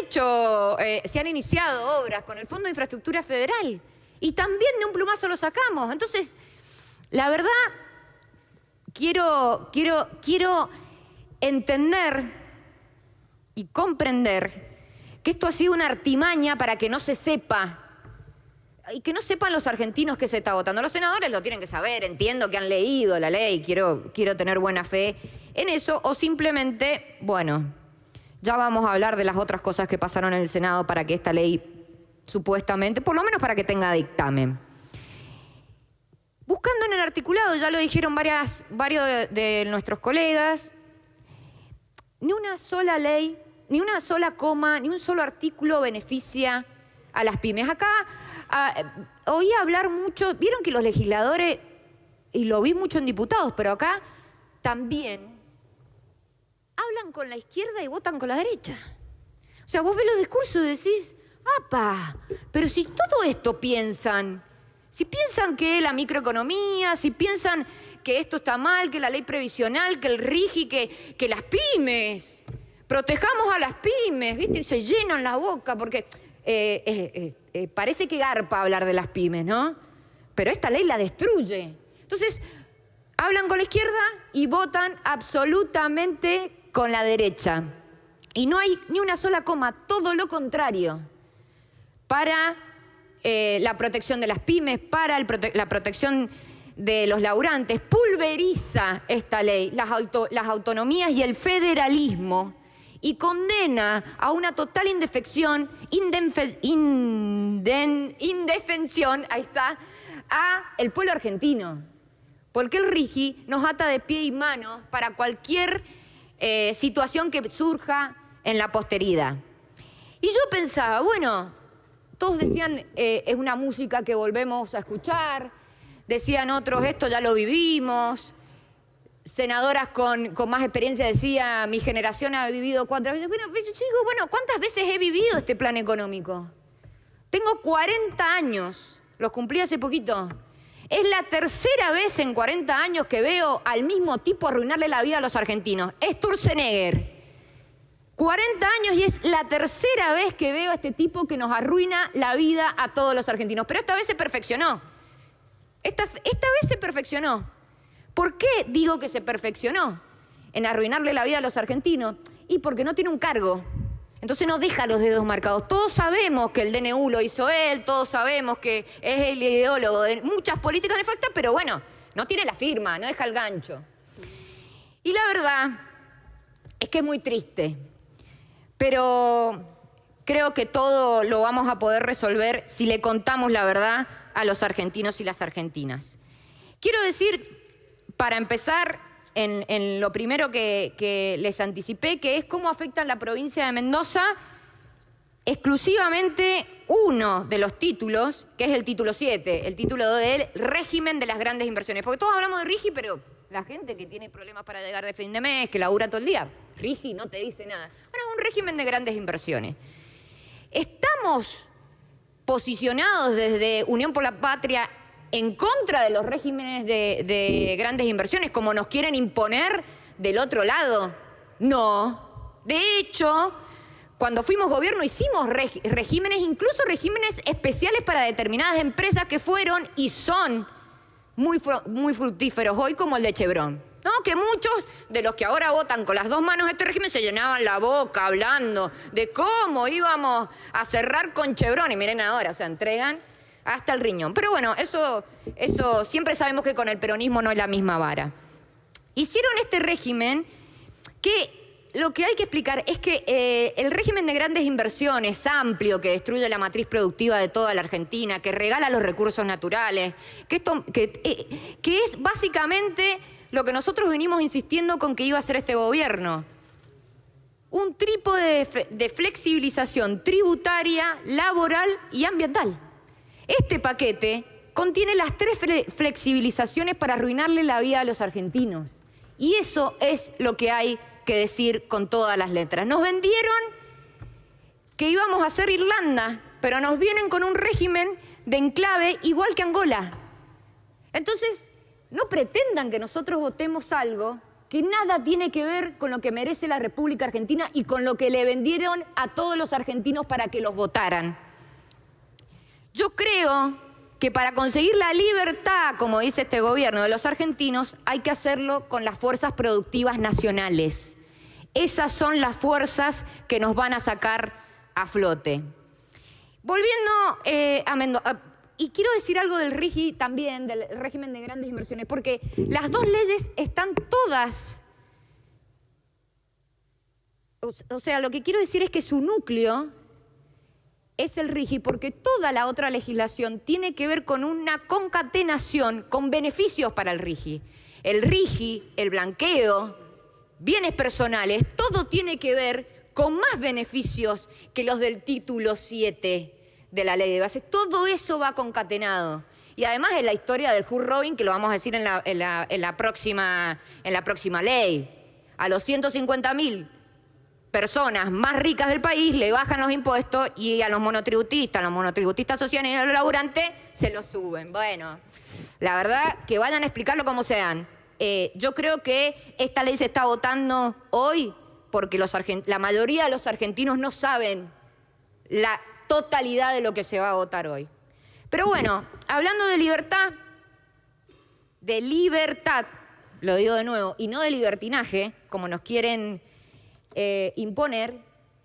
iniciado obras con el Fondo de Infraestructura Federal. Y también de un plumazo lo sacamos. Entonces, la verdad, quiero entender y comprender que esto ha sido una artimaña para que no se sepa, y que no sepan los argentinos que se está votando. Los senadores lo tienen que saber, entiendo que han leído la ley, quiero tener buena fe en eso, o simplemente, bueno, ya vamos a hablar de las otras cosas que pasaron en el Senado para que esta ley, supuestamente, por lo menos para que tenga dictamen. Buscando en el articulado, ya lo dijeron varios de nuestros colegas, ni una sola ley, ni una sola coma, ni un solo artículo beneficia a las pymes. Acá oí hablar mucho, vieron que los legisladores, y lo vi mucho en diputados, pero acá también, hablan con la izquierda y votan con la derecha. O sea, vos ves los discursos y decís, ¡apa! Pero si todo esto piensan, si piensan que la microeconomía, si piensan que esto está mal, que la ley previsional, que el RIGI, que las pymes, protejamos a las pymes, ¿viste? Y se llenan la boca porque parece que garpa hablar de las pymes, ¿no? Pero esta ley la destruye. Entonces, hablan con la izquierda y votan absolutamente con la derecha. Y no hay ni una sola coma, todo lo contrario, para la protección de las pymes, para la protección de los laburantes. Pulveriza esta ley las autonomías y el federalismo y condena a una total indefensión, ahí está, a el pueblo argentino. Porque el RIGI nos ata de pie y mano para cualquier situación que surja en la posteridad. Y yo pensaba, bueno, todos decían, es una música que volvemos a escuchar, decían otros, esto ya lo vivimos, senadoras con más experiencia decía, mi generación ha vivido 4 veces. Bueno, yo digo, bueno, ¿cuántas veces he vivido este plan económico? Tengo 40 años, los cumplí hace poquito, Es la tercera vez en 40 años que veo al mismo tipo arruinarle la vida a los argentinos. Es Sturzenegger. 40 años y es la tercera vez que veo a este tipo que nos arruina la vida a todos los argentinos. Pero esta vez se perfeccionó. Esta vez se perfeccionó. ¿Por qué digo que se perfeccionó en arruinarle la vida a los argentinos? Y porque no tiene un cargo. Entonces no deja los dedos marcados. Todos sabemos que el DNU lo hizo él, todos sabemos que es el ideólogo de muchas políticas nefastas, pero bueno, no tiene la firma, no deja el gancho. Y la verdad es que es muy triste, pero creo que todo lo vamos a poder resolver si le contamos la verdad a los argentinos y las argentinas. Quiero decir, para empezar, en lo primero que les anticipé, que es cómo afecta la provincia de Mendoza, exclusivamente uno de los títulos, que es el título 7, el título del régimen de las grandes inversiones. Porque todos hablamos de RIGI, pero la gente que tiene problemas para llegar de fin de mes, que labura todo el día, RIGI no te dice nada. Bueno, es un régimen de grandes inversiones. Estamos posicionados desde Unión por la Patria en contra de los regímenes de grandes inversiones, como nos quieren imponer del otro lado. No. De hecho, cuando fuimos gobierno hicimos regímenes, incluso regímenes especiales para determinadas empresas que fueron y son muy fructíferos hoy, como el de Chevron. ¿No? Que muchos de los que ahora votan con las dos manos este régimen se llenaban la boca hablando de cómo íbamos a cerrar con Chevron. Y miren ahora, se entregan hasta el riñón. Pero bueno, eso siempre sabemos que con el peronismo no es la misma vara. Hicieron este régimen que lo que hay que explicar es que el régimen de grandes inversiones amplio, que destruye la matriz productiva de toda la Argentina, que regala los recursos naturales, que es básicamente lo que nosotros venimos insistiendo con que iba a hacer este gobierno. Un trípode de flexibilización tributaria, laboral y ambiental. Este paquete contiene las 3 flexibilizaciones para arruinarle la vida a los argentinos. Y eso es lo que hay que decir con todas las letras. Nos vendieron que íbamos a ser Irlanda, pero nos vienen con un régimen de enclave igual que Angola. Entonces, no pretendan que nosotros votemos algo que nada tiene que ver con lo que merece la República Argentina y con lo que le vendieron a todos los argentinos para que los votaran. Yo creo que para conseguir la libertad, como dice este gobierno, de los argentinos, hay que hacerlo con las fuerzas productivas nacionales. Esas son las fuerzas que nos van a sacar a flote. Volviendo a Mendoza, y quiero decir algo del RIGI también, del régimen de grandes inversiones, porque las dos leyes están todas. O sea, lo que quiero decir es que su núcleo es el RIGI, porque toda la otra legislación tiene que ver con una concatenación con beneficios para el RIGI. El RIGI, el blanqueo, bienes personales, todo tiene que ver con más beneficios que los del título 7 de la ley de bases. Todo eso va concatenado. Y además es la historia del Hood Robin, que lo vamos a decir en la próxima ley. A los 150.000 personas más ricas del país le bajan los impuestos y a los monotributistas sociales y a los laburantes se los suben. Bueno, la verdad que vayan a explicarlo como sean. Yo creo que esta ley se está votando hoy porque la mayoría de los argentinos no saben la totalidad de lo que se va a votar hoy. Pero bueno, hablando de libertad, lo digo de nuevo, y no de libertinaje, como nos quieren imponer,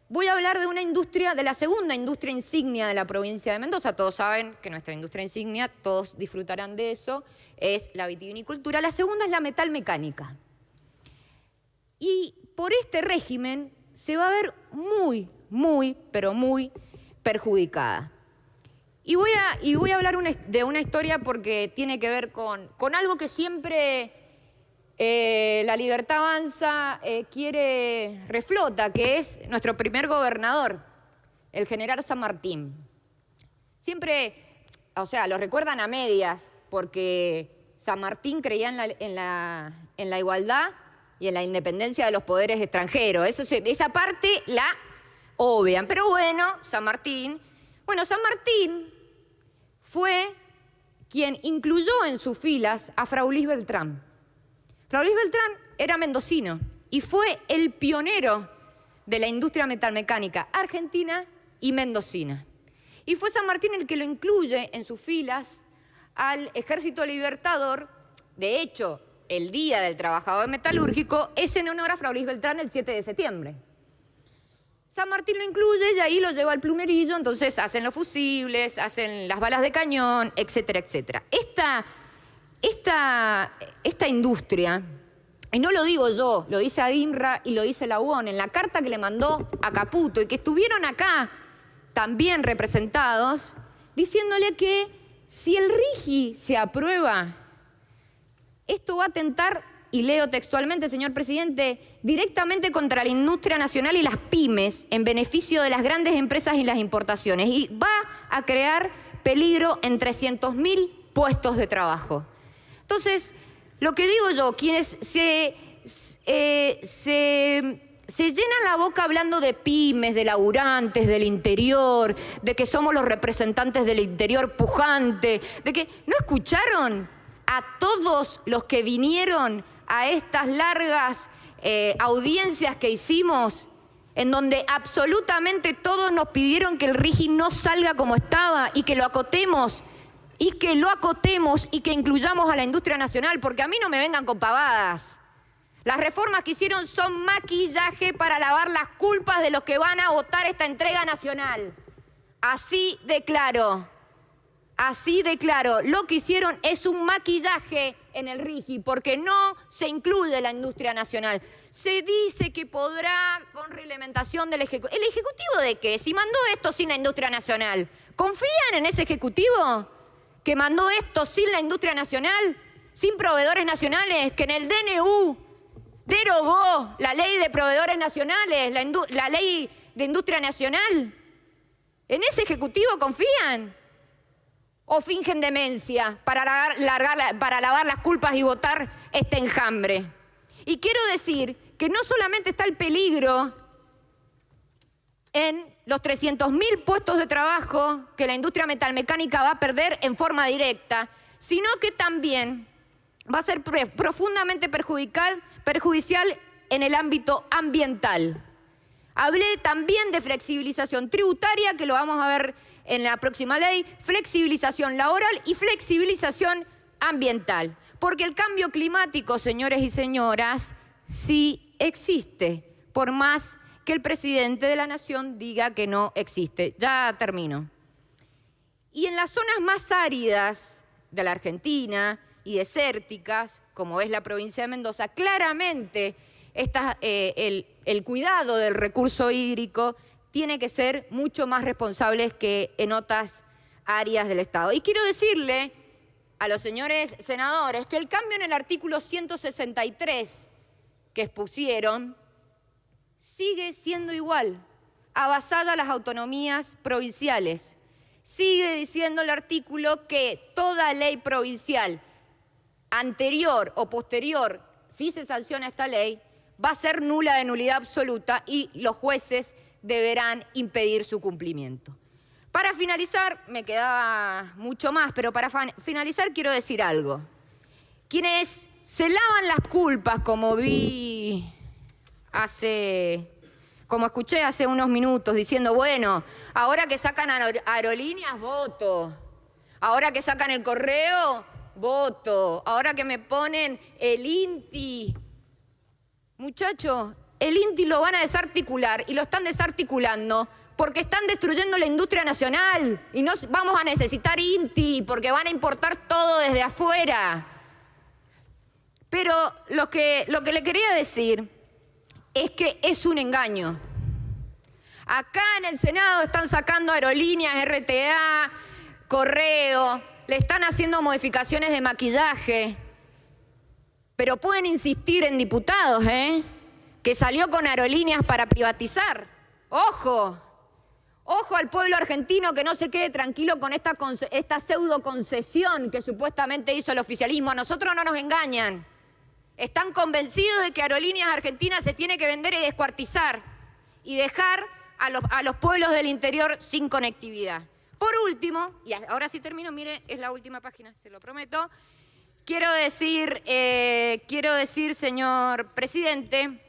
voy a hablar de una industria, de la segunda industria insignia de la provincia de Mendoza. Todos saben que nuestra industria insignia, todos disfrutarán de eso, es la vitivinicultura. La segunda es la metalmecánica. Y por este régimen se va a ver muy, pero muy perjudicada. Y voy a hablar de una historia porque tiene que ver con algo que siempre La Libertad Avanza reflota, que es nuestro primer gobernador, el general San Martín. Siempre, o sea, lo recuerdan a medias, porque San Martín creía en la igualdad y en la independencia de los poderes extranjeros. Esa parte la obvian. Pero bueno, San Martín fue quien incluyó en sus filas a Frau Lis Beltrán. Frau Lis Beltrán era mendocino y fue el pionero de la industria metalmecánica argentina y mendocina. Y fue San Martín el que lo incluye en sus filas al Ejército Libertador. De hecho, el Día del Trabajador Metalúrgico es en honor a Frau Lis Beltrán el 7 de septiembre. San Martín lo incluye y ahí lo lleva al plumerillo, entonces hacen los fusibles, hacen las balas de cañón, etcétera, etcétera. Esta industria, y no lo digo yo, lo dice ADIMRA y lo dice la UON, en la carta que le mandó a Caputo y que estuvieron acá también representados, diciéndole que si el RIGI se aprueba, esto va a atentar, y leo textualmente, señor presidente, directamente contra la industria nacional y las pymes en beneficio de las grandes empresas y las importaciones. Y va a crear peligro en 300.000 puestos de trabajo. Entonces, lo que digo yo, quienes se llenan la boca hablando de pymes, de laburantes, del interior, de que somos los representantes del interior pujante, de que no escucharon a todos los que vinieron a estas largas audiencias que hicimos, en donde absolutamente todos nos pidieron que el RIGI no salga como estaba y que lo acotemos, y que incluyamos a la industria nacional, porque a mí no me vengan con pavadas. Las reformas que hicieron son maquillaje para lavar las culpas de los que van a votar esta entrega nacional. Así de claro. Así de claro, lo que hicieron es un maquillaje en el RIGI, porque no se incluye la industria nacional. Se dice que podrá con reglamentación del Ejecutivo. ¿El Ejecutivo de qué? Si mandó esto sin la industria nacional. ¿Confían en ese Ejecutivo que mandó esto sin la industria nacional? Sin proveedores nacionales, que en el DNU derogó la ley de proveedores nacionales, la ley de industria nacional. ¿En ese Ejecutivo confían? ¿O fingen demencia para lavar las culpas y votar este enjambre? Y quiero decir que no solamente está el peligro en los 300.000 puestos de trabajo que la industria metalmecánica va a perder en forma directa, sino que también va a ser profundamente perjudicial en el ámbito ambiental. Hablé también de flexibilización tributaria, que lo vamos a ver en la próxima ley, flexibilización laboral y flexibilización ambiental. Porque el cambio climático, señores y señoras, sí existe, por más que el presidente de la Nación diga que no existe. Ya termino. Y en las zonas más áridas de la Argentina y desérticas, como es la provincia de Mendoza, claramente el cuidado del recurso hídrico tiene que ser mucho más responsables que en otras áreas del Estado. Y quiero decirle a los señores senadores que el cambio en el artículo 163 que expusieron sigue siendo igual, avasalla las autonomías provinciales. Sigue diciendo el artículo que toda ley provincial anterior o posterior, si se sanciona esta ley, va a ser nula de nulidad absoluta y los jueces deberán impedir su cumplimiento. Para finalizar, me quedaba mucho más, pero para finalizar quiero decir algo. Quienes se lavan las culpas, como escuché hace unos minutos, diciendo, bueno, ahora que sacan aerolíneas, voto. Ahora que sacan el correo, voto. Ahora que me ponen el INTI. Muchachos, el INTI lo van a desarticular y lo están desarticulando porque están destruyendo la industria nacional y no vamos a necesitar INTI porque van a importar todo desde afuera. Pero lo que le quería decir es que es un engaño. Acá en el Senado están sacando aerolíneas, RTA, correo, le están haciendo modificaciones de maquillaje, pero pueden insistir en diputados, que salió con aerolíneas para privatizar. ¡Ojo! Ojo al pueblo argentino que no se quede tranquilo con esta pseudo concesión que supuestamente hizo el oficialismo. A nosotros no nos engañan. Están convencidos de que Aerolíneas Argentinas se tiene que vender y descuartizar y dejar a los pueblos del interior sin conectividad. Por último, y ahora sí termino, mire, es la última página, se lo prometo. Quiero decir, señor presidente,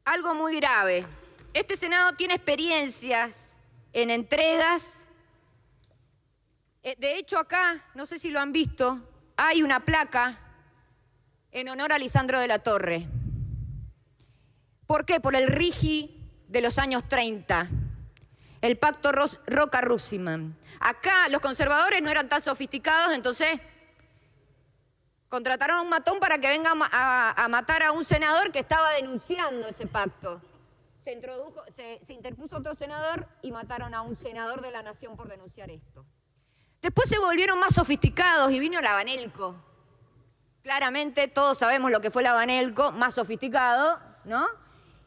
algo muy grave. Este Senado tiene experiencias en entregas. De hecho, acá, no sé si lo han visto, hay una placa en honor a Lisandro de la Torre. ¿Por qué? Por el RIGI de los años 30, el pacto Roca-Russiman. Acá los conservadores no eran tan sofisticados, entonces contrataron a un matón para que venga a matar a un senador que estaba denunciando ese pacto. Se interpuso otro senador y mataron a un senador de la Nación por denunciar esto. Después se volvieron más sofisticados y vino la Banelco. Claramente todos sabemos lo que fue la Banelco, más sofisticado, ¿no?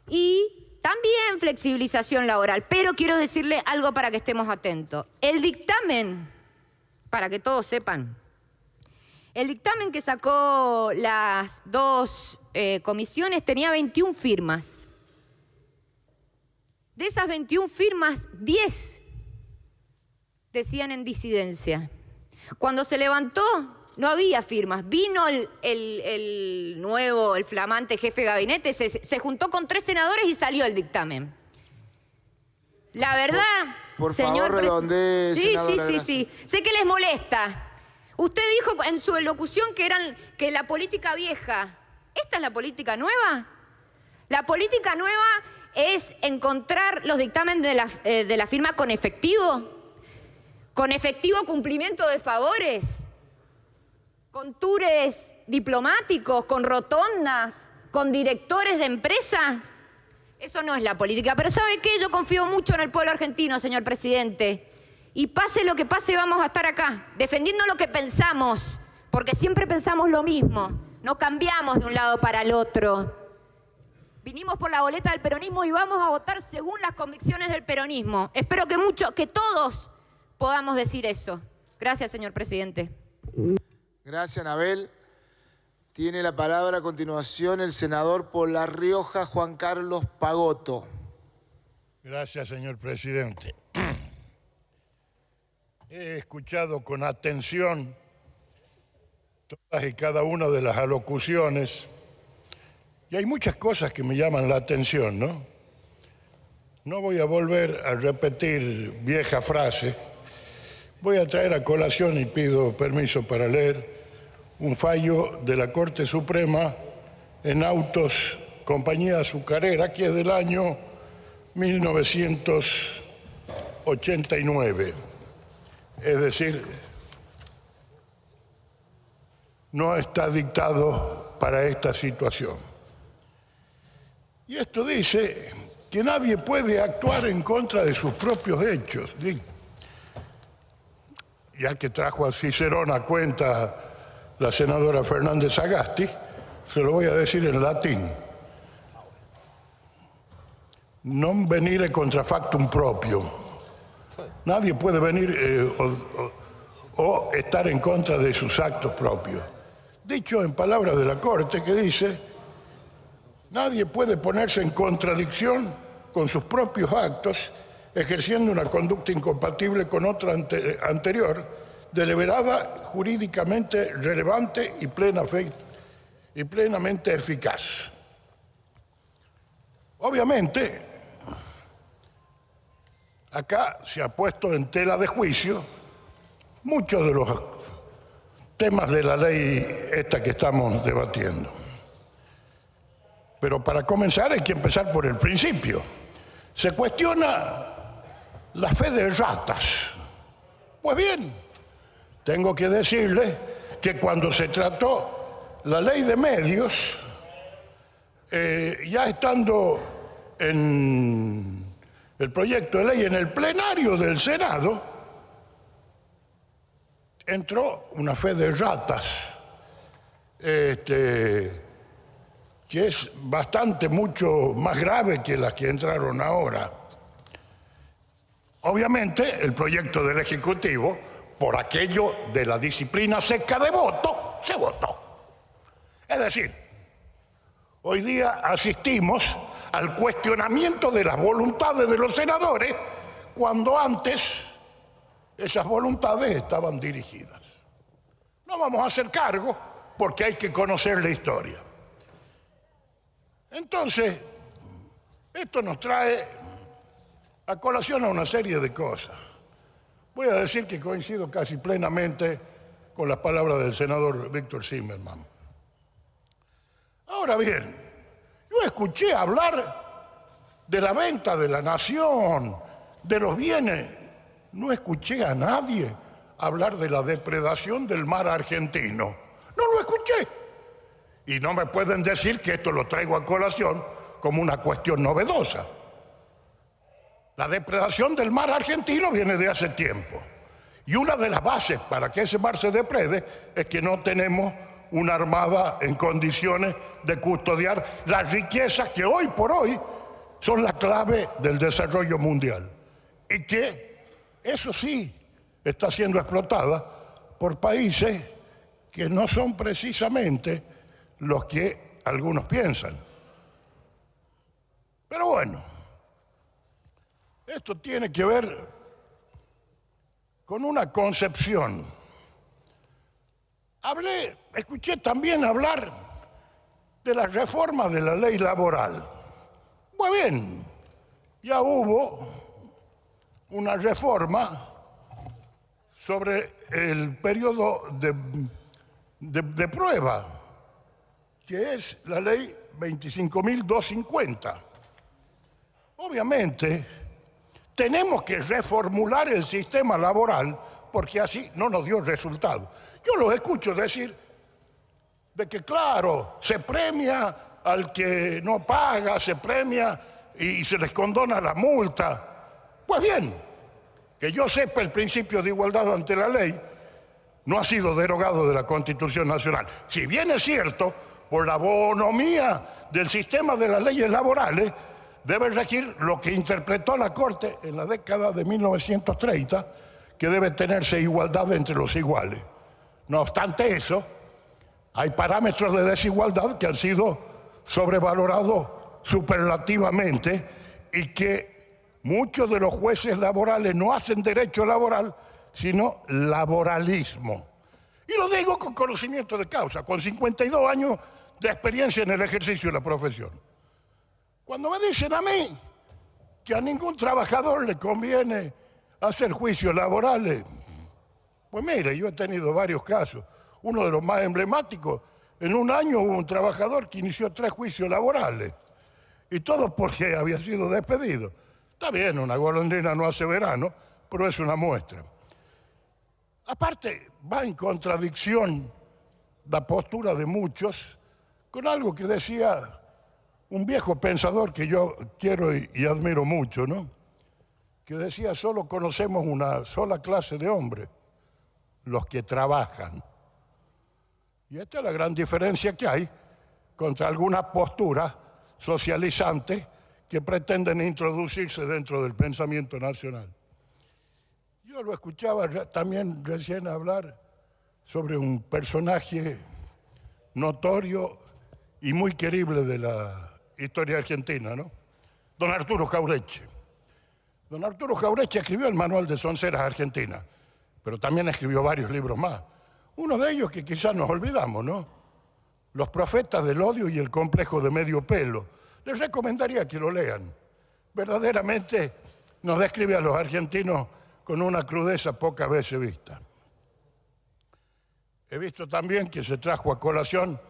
Y también flexibilización laboral. Pero quiero decirle algo para que estemos atentos. El dictamen, para que todos sepan, el dictamen que sacó las dos comisiones tenía 21 firmas. De esas 21 firmas, 10 decían en disidencia. Cuando se levantó, no había firmas. Vino el nuevo, el flamante jefe de gabinete, se juntó con 3 senadores y salió el dictamen. La verdad, por señor favor, redondee, senadora, sí. Sé que les molesta. Usted dijo en su elocución que la política vieja. ¿Esta es la política nueva? La política nueva es encontrar los dictámenes de la firma con efectivo cumplimiento de favores, con tours diplomáticos, con rotondas, con directores de empresas. Eso no es la política. Pero ¿sabe qué? Yo confío mucho en el pueblo argentino, señor presidente. Y pase lo que pase, vamos a estar acá, defendiendo lo que pensamos, porque siempre pensamos lo mismo, no cambiamos de un lado para el otro. Vinimos por la boleta del peronismo y vamos a votar según las convicciones del peronismo. Espero que todos podamos decir eso. Gracias, señor presidente. Gracias, Anabel. Tiene la palabra a continuación el senador por La Rioja, Juan Carlos Pagotto. Gracias, señor presidente. He escuchado con atención todas y cada una de las alocuciones y hay muchas cosas que me llaman la atención, ¿no? No voy a volver a repetir vieja frase. Voy a traer a colación y pido permiso para leer un fallo de la Corte Suprema en autos compañía azucarera, que es del año 1989. Es decir, no está dictado para esta situación. Y esto dice que nadie puede actuar en contra de sus propios hechos. Ya que trajo a Cicerón a cuenta la senadora Fernández Sagasti, se lo voy a decir en latín. Non venire contra factum propio. Nadie puede venir o estar en contra de sus actos propios. Dicho en palabras de la Corte, que dice: nadie puede ponerse en contradicción con sus propios actos ejerciendo una conducta incompatible con otra anterior, deliberada, jurídicamente relevante y plenamente eficaz. Obviamente, acá se ha puesto en tela de juicio muchos de los temas de la ley esta que estamos debatiendo. Pero para comenzar hay que empezar por el principio. Se cuestiona la fe de ratas. Pues bien, tengo que decirles que cuando se trató la ley de medios, ya estando en el proyecto de ley en el plenario del Senado, entró una fe de ratas, que es mucho más grave que las que entraron ahora. Obviamente, el proyecto del Ejecutivo, por aquello de la disciplina seca de voto, se votó. Es decir, hoy día asistimos al cuestionamiento de las voluntades de los senadores cuando antes esas voluntades estaban dirigidas. No vamos a hacer cargo porque hay que conocer la historia. Entonces, esto nos trae a colación a una serie de cosas. Voy a decir que coincido casi plenamente con las palabras del senador Víctor Zimmerman. Ahora bien, yo escuché hablar de la venta de la nación, de los bienes. No escuché a nadie hablar de la depredación del mar argentino. No lo escuché. Y no me pueden decir que esto lo traigo a colación como una cuestión novedosa. La depredación del mar argentino viene de hace tiempo. Y una de las bases para que ese mar se deprede es que no tenemos una armada en condiciones de custodiar las riquezas que hoy por hoy son la clave del desarrollo mundial. Y que, eso sí, está siendo explotada por países que no son precisamente los que algunos piensan. Pero bueno, esto tiene que ver con una concepción. Escuché también hablar de la reforma de la ley laboral. Muy bien, ya hubo una reforma sobre el periodo de prueba, que es la ley 25.250. Obviamente, tenemos que reformular el sistema laboral porque así no nos dio resultado. Yo los escucho decir de que, claro, se premia al que no paga, se premia y se les condona la multa. Pues bien, que yo sepa, el principio de igualdad ante la ley no ha sido derogado de la Constitución Nacional. Si bien es cierto, por la bonomía del sistema de las leyes laborales, debe regir lo que interpretó la Corte en la década de 1930, que debe tenerse igualdad entre los iguales. No obstante eso, hay parámetros de desigualdad que han sido sobrevalorados superlativamente y que muchos de los jueces laborales no hacen derecho laboral, sino laboralismo. Y lo digo con conocimiento de causa, con 52 años de experiencia en el ejercicio de la profesión. Cuando me dicen a mí que a ningún trabajador le conviene hacer juicios laborales, pues mire, yo he tenido varios casos. Uno de los más emblemáticos, en un año hubo un trabajador que inició 3 juicios laborales, y todo porque había sido despedido. Está bien, una golondrina no hace verano, pero es una muestra. Aparte, va en contradicción la postura de muchos con algo que decía un viejo pensador que yo quiero y admiro mucho, ¿no? Que decía, solo conocemos una sola clase de hombres, los que trabajan. Y esta es la gran diferencia que hay contra algunas posturas socializantes que pretenden introducirse dentro del pensamiento nacional. Yo lo escuchaba también recién hablar sobre un personaje notorio y muy querible de la historia argentina, ¿no? Don Arturo Jauretche. Don Arturo Jauretche escribió el Manual de Sonceras Argentinas, pero también escribió varios libros más. Uno de ellos que quizás nos olvidamos, ¿no? Los profetas del odio y el complejo de medio pelo. Les recomendaría que lo lean. Verdaderamente nos describe a los argentinos con una crudeza pocas veces vista. He visto también que se trajo a colación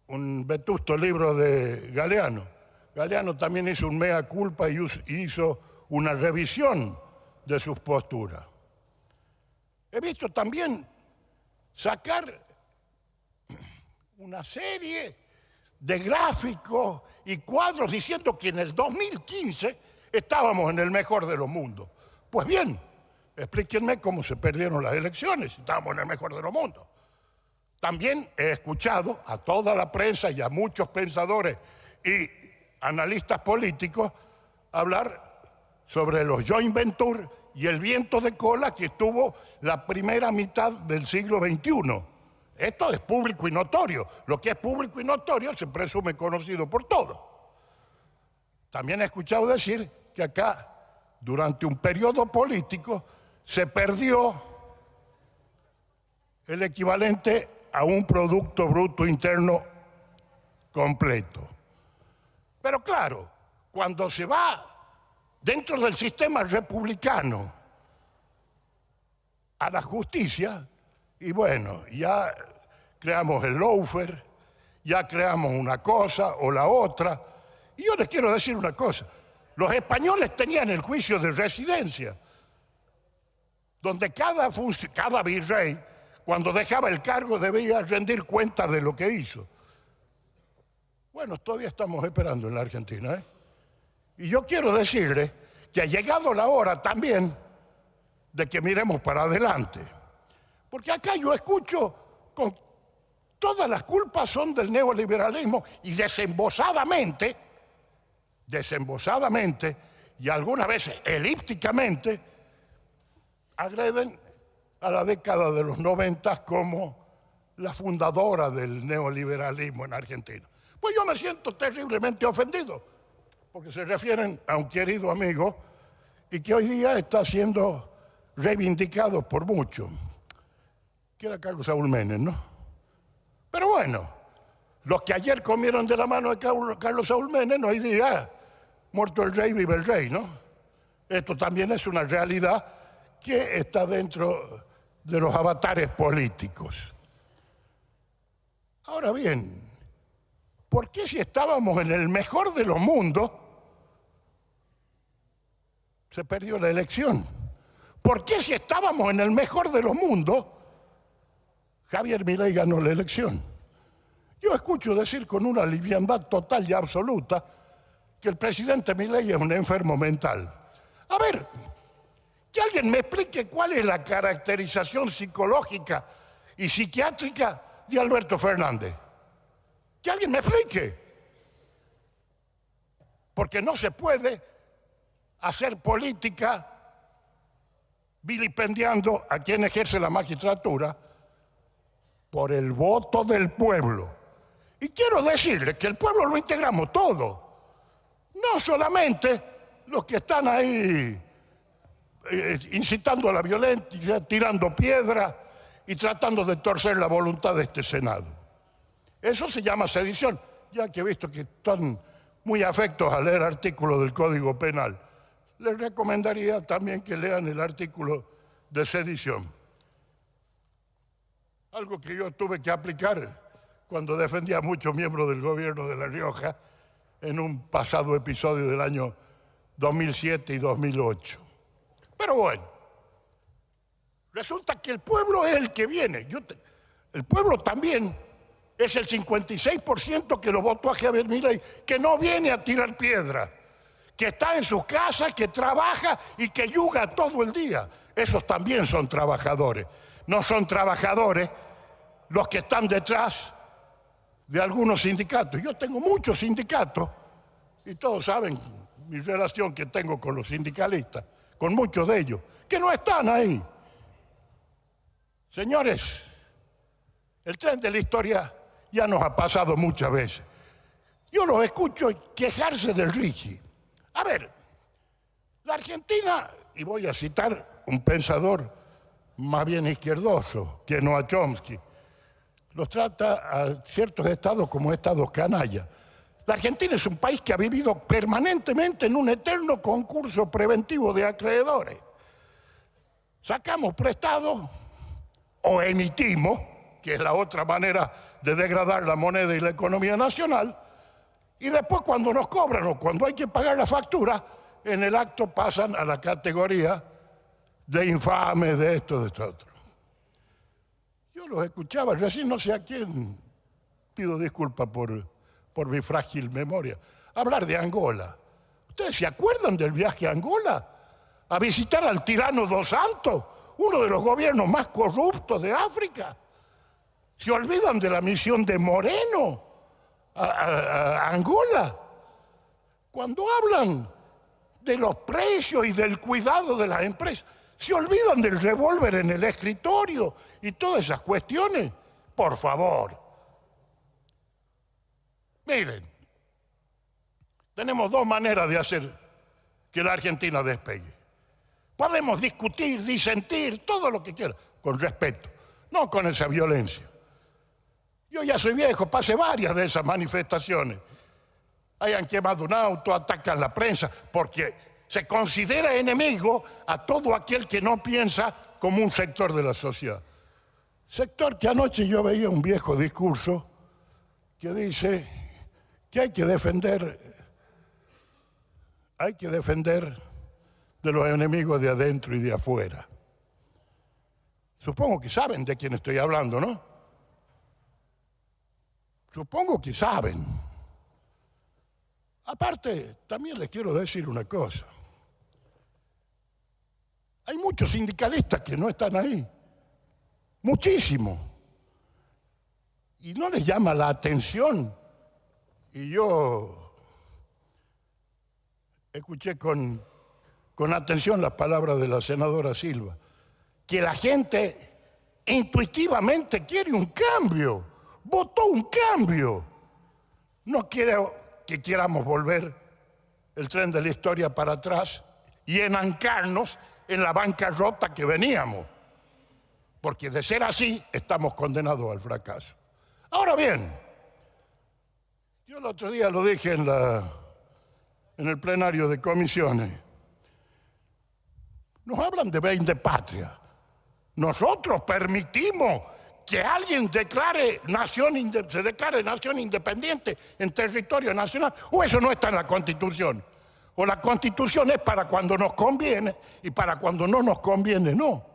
un vetusto libro de Galeano. Galeano también hizo un mea culpa y hizo una revisión de sus posturas. He visto también sacar una serie de gráficos y cuadros diciendo que en el 2015 estábamos en el mejor de los mundos. Pues bien, explíquenme cómo se perdieron las elecciones si estábamos en el mejor de los mundos. También he escuchado a toda la prensa y a muchos pensadores y analistas políticos hablar sobre los joint venture y el viento de cola que tuvo la primera mitad del siglo XXI. Esto es público y notorio. Lo que es público y notorio se presume conocido por todos. También he escuchado decir que acá durante un periodo político, se perdió el equivalente a un Producto Bruto Interno completo. Pero claro, cuando se va dentro del sistema republicano a la justicia, y bueno, ya creamos el lawfare, ya creamos una cosa o la otra. Y yo les quiero decir una cosa, los españoles tenían el juicio de residencia, donde cada virrey, cuando dejaba el cargo, debía rendir cuenta de lo que hizo. Bueno, todavía estamos esperando en la Argentina, ¿eh? Y yo quiero decirles que ha llegado la hora también de que miremos para adelante. Porque acá yo escucho con todas las culpas son del neoliberalismo y desembosadamente, y algunas veces elípticamente, agreden a la década de los 90 como la fundadora del neoliberalismo en Argentina. Pues yo me siento terriblemente ofendido, porque se refieren a un querido amigo y que hoy día está siendo reivindicado por muchos, que era Carlos Saúl Menem, ¿no? Pero bueno, los que ayer comieron de la mano de Carlos Saúl Menem, hoy día, muerto el rey, vive el rey, ¿no? Esto también es una realidad que está dentro de los avatares políticos. Ahora bien, ¿por qué si estábamos en el mejor de los mundos, se perdió la elección? ¿Por qué si estábamos en el mejor de los mundos, Javier Milei ganó la elección? Yo escucho decir con una liviandad total y absoluta que el presidente Milei es un enfermo mental. A ver, que alguien me explique cuál es la caracterización psicológica y psiquiátrica de Alberto Fernández. Que alguien me explique. Porque no se puede hacer política vilipendiando a quien ejerce la magistratura por el voto del pueblo. Y quiero decirles que el pueblo lo integramos todo. No solamente los que están ahí incitando a la violencia, tirando piedras y tratando de torcer la voluntad de este Senado. Eso se llama sedición, ya que he visto que están muy afectos a leer artículos del Código Penal. Les recomendaría también que lean el artículo de sedición. Algo que yo tuve que aplicar cuando defendía a muchos miembros del gobierno de La Rioja en un pasado episodio del año 2007 y 2008. Pero bueno, resulta que el pueblo es el que viene. El pueblo también es el 56% que lo votó a Javier Milei, que no viene a tirar piedra, que está en sus casas, que trabaja y que yuga todo el día. Esos también son trabajadores. No son trabajadores los que están detrás de algunos sindicatos. Yo tengo muchos sindicatos y todos saben mi relación que tengo con los sindicalistas, con muchos de ellos, que no están ahí. Señores, el tren de la historia ya nos ha pasado muchas veces. Yo los escucho quejarse del RIGI. A ver, la Argentina, y voy a citar un pensador más bien izquierdoso, que Noam Chomsky, los trata a ciertos estados como estados canalla. La Argentina es un país que ha vivido permanentemente en un eterno concurso preventivo de acreedores. Sacamos prestado o emitimos, que es la otra manera de degradar la moneda y la economía nacional, y después cuando nos cobran o cuando hay que pagar la factura, en el acto pasan a la categoría de infame, de esto, de esto otro. Yo los escuchaba, recién no sé a quién, pido disculpas por mi frágil memoria, hablar de Angola. ¿Ustedes se acuerdan del viaje a Angola? A visitar al tirano Dos Santos, uno de los gobiernos más corruptos de África. ¿Se olvidan de la misión de Moreno a Angola? Cuando hablan de los precios y del cuidado de las empresas, ¿se olvidan del revólver en el escritorio y todas esas cuestiones? Por favor. Miren, tenemos dos maneras de hacer que la Argentina despegue. Podemos discutir, disentir, todo lo que quiera, con respeto, no con esa violencia. Yo ya soy viejo, pasé varias de esas manifestaciones. Hayan quemado un auto, atacan la prensa, porque se considera enemigo a todo aquel que no piensa como un sector de la sociedad. Sector que anoche yo veía un viejo discurso que dice que hay que defender de los enemigos de adentro y de afuera. Supongo que saben de quién estoy hablando, ¿no? Supongo que saben. Aparte, también les quiero decir una cosa. Hay muchos sindicalistas que no están ahí. Muchísimo. Y no les llama la atención. Y yo escuché con atención las palabras de la senadora Silva, que la gente intuitivamente quiere un cambio, votó un cambio. No quiero que queramos volver el tren de la historia para atrás y enancarnos en la bancarrota que veníamos, porque de ser así estamos condenados al fracaso. Ahora bien, yo el otro día lo dije en el plenario de comisiones. Nos hablan de 20 patrias. Nosotros permitimos que alguien se declare nación independiente en territorio nacional. O eso no está en la Constitución. O la Constitución es para cuando nos conviene y para cuando no nos conviene, no.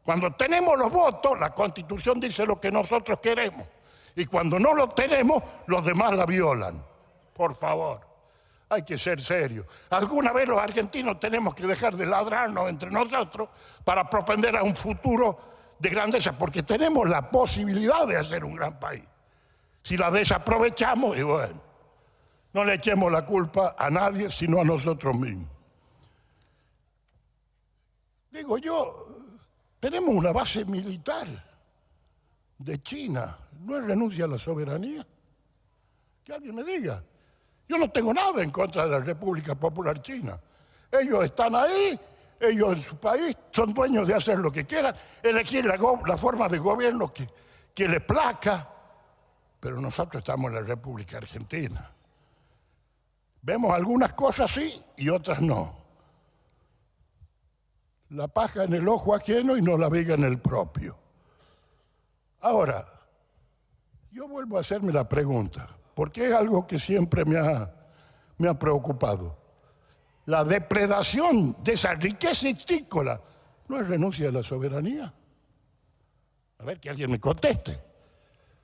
Cuando tenemos los votos, la Constitución dice lo que nosotros queremos. Y cuando no lo tenemos, los demás la violan. Por favor. Hay que ser serios. Alguna vez los argentinos tenemos que dejar de ladrarnos entre nosotros para propender a un futuro de grandeza, porque tenemos la posibilidad de hacer un gran país. Si la desaprovechamos, y bueno, no le echemos la culpa a nadie, sino a nosotros mismos. Digo yo, tenemos una base militar de China. ¿No es renuncia a la soberanía? Que alguien me diga. Yo no tengo nada en contra de la República Popular China. Ellos están ahí, ellos en su país son dueños de hacer lo que quieran, elegir la forma de gobierno que les plazca. Pero nosotros estamos en la República Argentina. Vemos algunas cosas sí y otras no. La paja en el ojo ajeno y no la viga en el propio. Ahora, yo vuelvo a hacerme la pregunta, porque es algo que siempre me ha preocupado. La depredación de esa riqueza histícola no es renuncia a la soberanía. A ver, que alguien me conteste.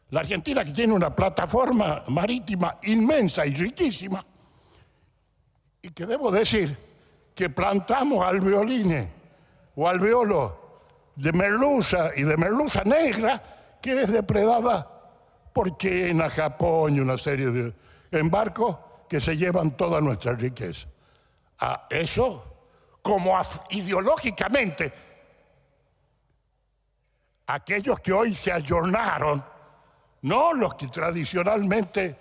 La Argentina, que tiene una plataforma marítima inmensa y riquísima, y que debo decir que plantamos alveolines o alveolos de merluza y de merluza negra, que es depredada por China, Japón y una serie de barcos que se llevan toda nuestra riqueza. A eso, como ideológicamente, aquellos que hoy se ayornaron, no los que tradicionalmente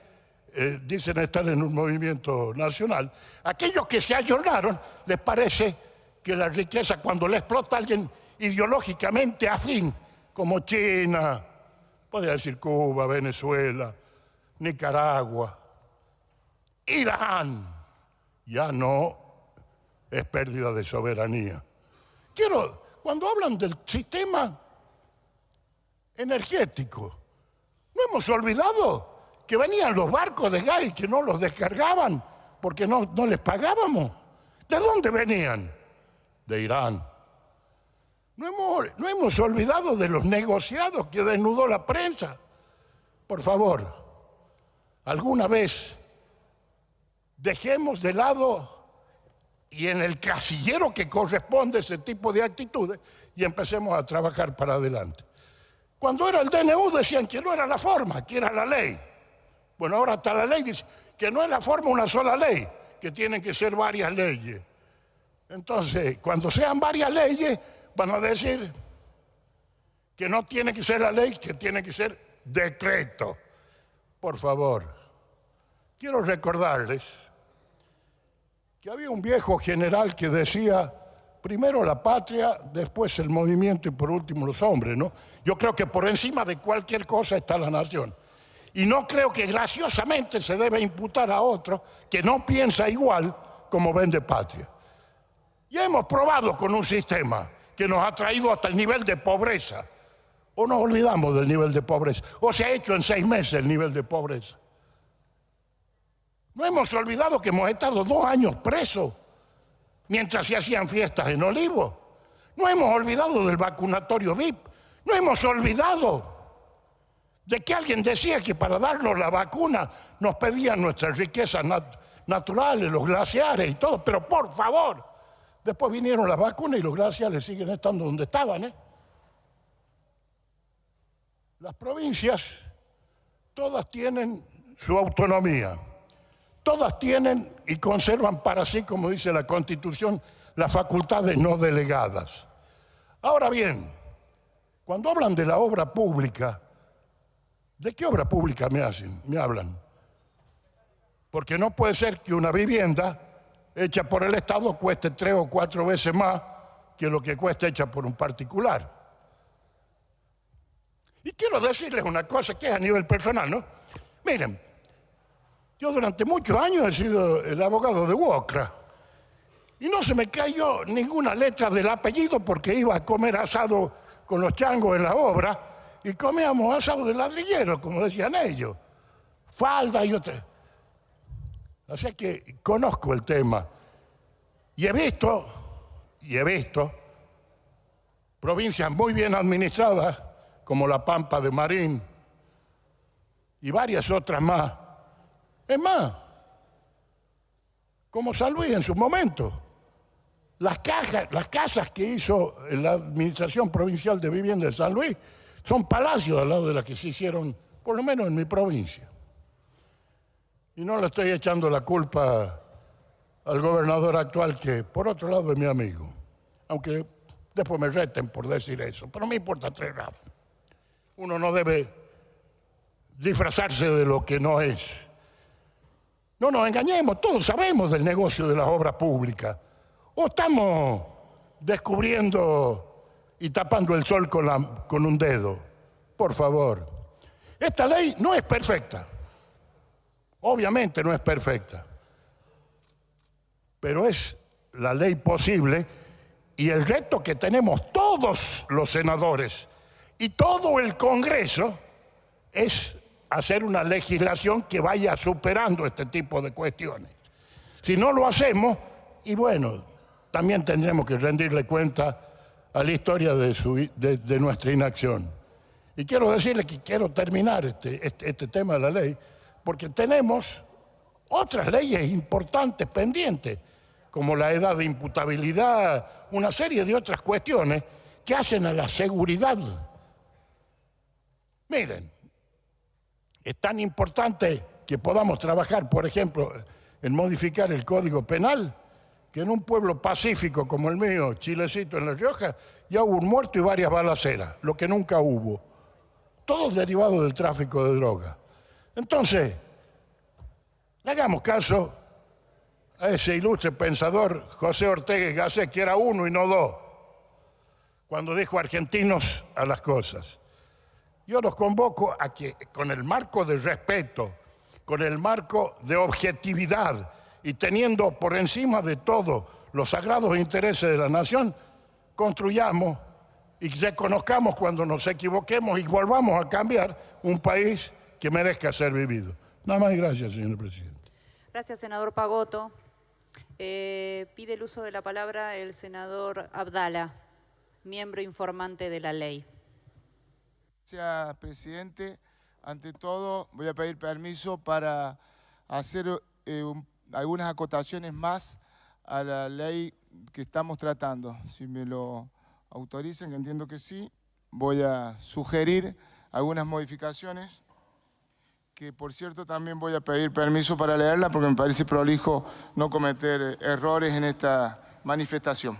dicen estar en un movimiento nacional, aquellos que se ayornaron, les parece que la riqueza, cuando le explota a alguien ideológicamente afín, como China, podría decir Cuba, Venezuela, Nicaragua, Irán, ya no es pérdida de soberanía. Cuando hablan del sistema energético, ¿no hemos olvidado que venían los barcos de gas y que no los descargaban porque no les pagábamos? ¿De dónde venían? De Irán. No hemos olvidado de los negociados que desnudó la prensa. Por favor, alguna vez dejemos de lado y en el casillero que corresponde ese tipo de actitudes y empecemos a trabajar para adelante. Cuando era el DNU decían que no era la forma, que era la ley. Bueno, ahora está la ley, dice que no es la forma una sola ley, que tienen que ser varias leyes. Entonces, cuando sean varias leyes, van a decir que no tiene que ser la ley, que tiene que ser decreto. Por favor, quiero recordarles que había un viejo general que decía primero la patria, después el movimiento y por último los hombres, ¿no? Yo creo que por encima de cualquier cosa está la nación. Y no creo que graciosamente se debe imputar a otro que no piensa igual como vende patria. Ya hemos probado con un sistema que nos ha traído hasta el nivel de pobreza. O nos olvidamos del nivel de pobreza. O se ha hecho en 6 meses el nivel de pobreza. No hemos olvidado que hemos estado 2 años presos mientras se hacían fiestas en Olivos. No hemos olvidado del vacunatorio VIP. No hemos olvidado de que alguien decía que para darnos la vacuna nos pedían nuestras riquezas naturales, los glaciares y todo. Pero por favor, después vinieron las vacunas y los glaciares siguen estando donde estaban, ¿eh? Las provincias todas tienen su autonomía. Todas tienen y conservan para sí, como dice la Constitución, las facultades no delegadas. Ahora bien, cuando hablan de la obra pública, ¿de qué obra pública me hablan? Porque no puede ser que una vivienda hecha por el Estado cueste 3 o 4 veces más que lo que cuesta hecha por un particular. Y quiero decirles una cosa que es a nivel personal, ¿no? Miren, yo durante muchos años he sido el abogado de UOCRA y no se me cayó ninguna letra del apellido porque iba a comer asado con los changos en la obra y comíamos asado de ladrillero, como decían ellos, falda y otra. O sea que conozco el tema y he visto provincias muy bien administradas como La Pampa de Marín y varias otras más. Es más, como San Luis en su momento, las casas que hizo la Administración Provincial de Vivienda de San Luis son palacios al lado de las que se hicieron, por lo menos en mi provincia. Y no le estoy echando la culpa al gobernador actual, que por otro lado es mi amigo, aunque después me reten por decir eso, pero me importa 3 grados. Uno no debe disfrazarse de lo que no es. No nos engañemos, todos sabemos del negocio de las obras públicas. O estamos descubriendo y tapando el sol con un dedo. Por favor. Esta ley no es perfecta. Obviamente no es perfecta. Pero es la ley posible y el reto que tenemos todos los senadores y todo el Congreso es hacer una legislación que vaya superando este tipo de cuestiones. Si no lo hacemos, y bueno, también tendremos que rendirle cuenta a la historia de nuestra inacción. Y quiero decirle que quiero terminar este tema de la ley, porque tenemos otras leyes importantes pendientes, como la edad de imputabilidad, una serie de otras cuestiones que hacen a la seguridad. Miren, es tan importante que podamos trabajar, por ejemplo, en modificar el Código Penal, que en un pueblo pacífico como el mío, Chilecito en La Rioja, ya hubo un muerto y varias balaceras, lo que nunca hubo. Todos derivados del tráfico de drogas. Entonces, hagamos caso a ese ilustre pensador José Ortega y Gasset, que era 1 y no 2, cuando dijo argentinos a las cosas. Yo los convoco a que, con el marco de respeto, con el marco de objetividad y teniendo por encima de todo los sagrados intereses de la nación, construyamos y reconozcamos cuando nos equivoquemos y volvamos a cambiar un país que merezca ser vivido. Nada más y gracias, señor presidente. Gracias, senador Pagotto. Pide el uso de la palabra el senador Abdala, miembro informante de la ley. Gracias, presidente. Ante todo, voy a pedir permiso para hacer algunas acotaciones más a la ley que estamos tratando. Si me lo autorizan, que entiendo que sí, voy a sugerir algunas modificaciones, que por cierto también voy a pedir permiso para leerla porque me parece prolijo no cometer errores en esta manifestación.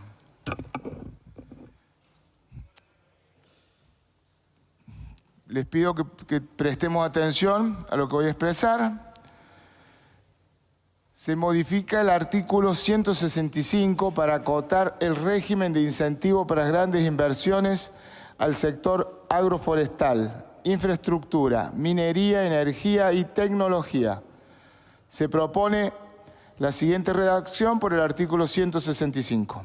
Les pido que prestemos atención a lo que voy a expresar. Se modifica el artículo 165 para acotar el régimen de incentivo para grandes inversiones al sector agroforestal, infraestructura, minería, energía y tecnología. Se propone la siguiente redacción por el artículo 165.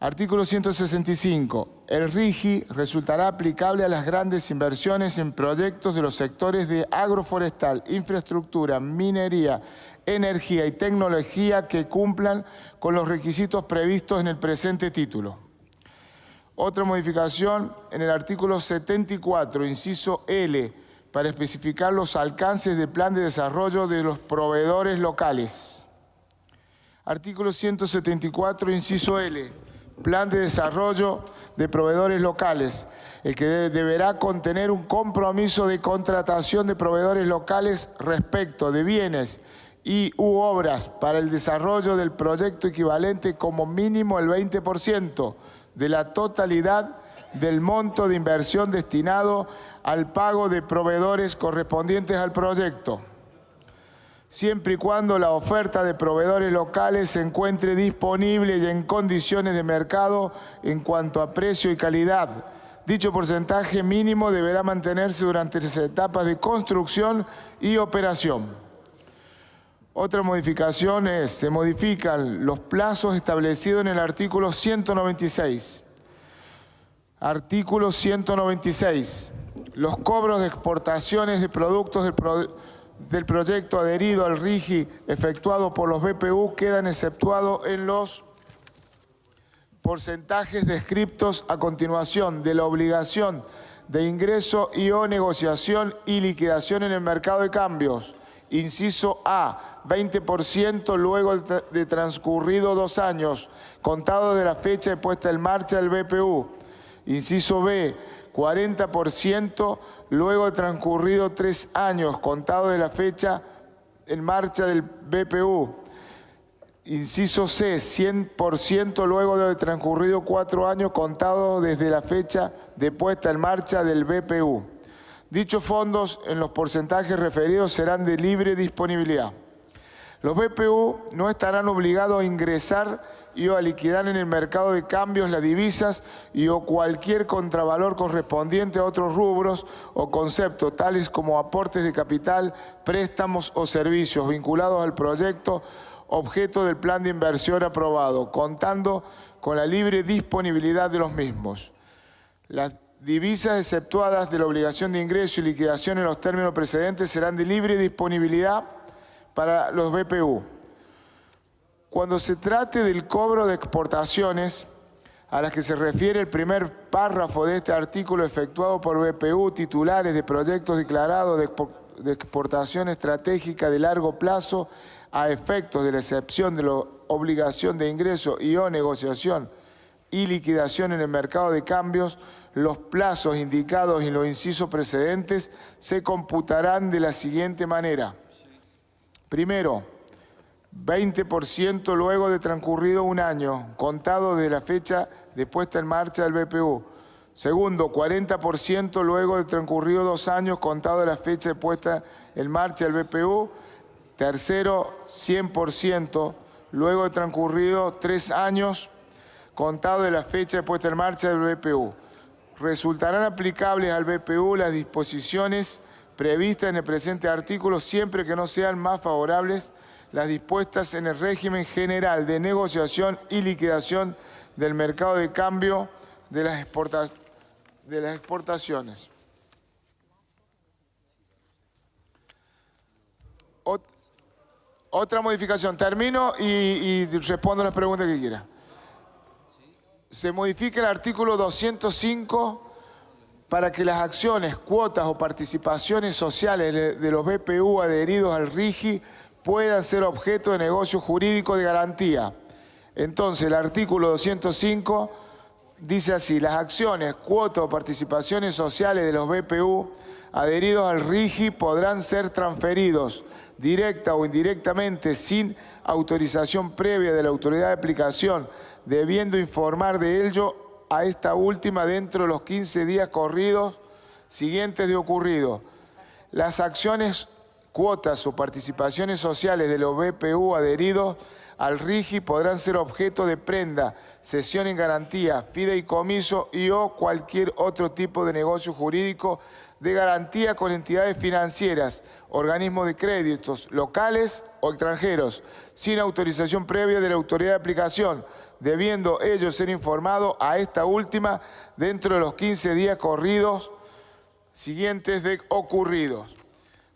Artículo 165. El RIGI resultará aplicable a las grandes inversiones en proyectos de los sectores de agroforestal, infraestructura, minería, energía y tecnología que cumplan con los requisitos previstos en el presente título. Otra modificación en el artículo 74, inciso L, para especificar los alcances del plan de desarrollo de los proveedores locales. Artículo 174, inciso L, plan de desarrollo de proveedores locales, el que deberá contener un compromiso de contratación de proveedores locales respecto de bienes u obras para el desarrollo del proyecto equivalente como mínimo el 20% de la totalidad del monto de inversión destinado al pago de proveedores correspondientes al proyecto, siempre y cuando la oferta de proveedores locales se encuentre disponible y en condiciones de mercado en cuanto a precio y calidad. Dicho porcentaje mínimo deberá mantenerse durante las etapas de construcción y operación. Otra modificación es, se modifican los plazos establecidos en el artículo 196. Artículo 196. Los cobros de exportaciones de productos del proyecto adherido al RIGI efectuado por los BPU quedan exceptuados en los porcentajes descriptos a continuación de la obligación de ingreso y/o negociación y liquidación en el mercado de cambios. Inciso A, 20% luego de transcurrido 2 años, contado de la fecha de puesta en marcha del BPU. Inciso B, 40% luego de transcurrido 3 años, contado de la fecha en marcha del BPU. Inciso C, 100% luego de transcurrido 4 años, contado desde la fecha de puesta en marcha del BPU. Dichos fondos en los porcentajes referidos serán de libre disponibilidad. Los BPU no estarán obligados a ingresar y a liquidar en el mercado de cambios las divisas o cualquier contravalor correspondiente a otros rubros o conceptos, tales como aportes de capital, préstamos o servicios vinculados al proyecto objeto del plan de inversión aprobado, contando con la libre disponibilidad de los mismos. Las divisas exceptuadas de la obligación de ingreso y liquidación en los términos precedentes serán de libre disponibilidad para los BPU. Cuando se trate del cobro de exportaciones a las que se refiere el primer párrafo de este artículo efectuado por BPU titulares de proyectos declarados de exportación estratégica de largo plazo a efectos de la excepción de la obligación de ingreso y/o negociación y liquidación en el mercado de cambios, los plazos indicados en los incisos precedentes se computarán de la siguiente manera. Primero, 20% luego de transcurrido 1 año, contado de la fecha de puesta en marcha del BPU. Segundo, 40% luego de transcurrido 2 años, contado de la fecha de puesta en marcha del BPU. Tercero, 100% luego de transcurrido 3 años, contado de la fecha de puesta en marcha del BPU. Resultarán aplicables al BPU las disposiciones previstas en el presente artículo siempre que no sean más favorables las dispuestas en el régimen general de negociación y liquidación del mercado de cambio de las exportaciones. Otra modificación. Termino y respondo a las preguntas que quiera. Se modifica el artículo 205 para que las acciones, cuotas o participaciones sociales de los BPU adheridos al RIGI puedan ser objeto de negocio jurídico de garantía. Entonces, el artículo 205 dice así: las acciones, cuotas o participaciones sociales de los BPU adheridos al RIGI podrán ser transferidos directa o indirectamente sin autorización previa de la autoridad de aplicación, debiendo informar de ello a esta última dentro de los 15 días corridos siguientes de ocurrido. Las acciones, cuotas o participaciones sociales de los BPU adheridos al RIGI podrán ser objeto de prenda, cesión en garantía, fideicomiso y o cualquier otro tipo de negocio jurídico de garantía con entidades financieras, organismos de créditos locales o extranjeros, sin autorización previa de la autoridad de aplicación, debiendo ellos ser informados a esta última dentro de los 15 días corridos siguientes de ocurridos.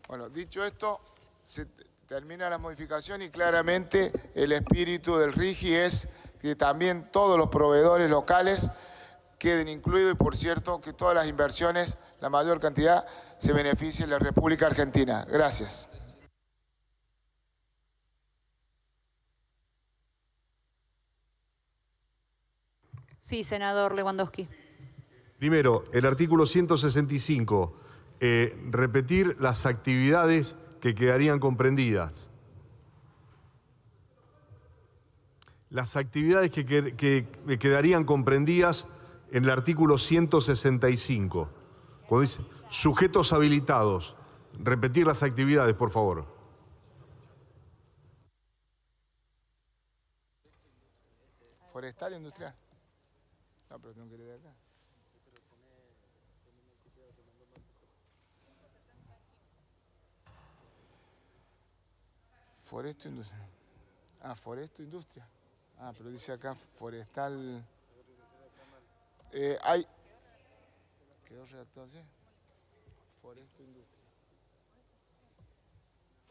Bueno, dicho esto, se termina la modificación y claramente el espíritu del RIGI es que también todos los proveedores locales queden incluidos y, por cierto, que todas las inversiones, la mayor cantidad, se beneficien en la República Argentina. Gracias. Sí, senador Lewandowski. Primero, el artículo 165, repetir las actividades que quedarían comprendidas. Las actividades que quedarían comprendidas en el artículo 165. Cuando dice sujetos habilitados, repetir las actividades, por favor. ¿Forestal e industrial? No, pero tengo que leer acá. Foresto industria. Ah, foresto industria. Ah, pero dice acá forestal. Hay. ¿Quedó redactado así? Foresto industria.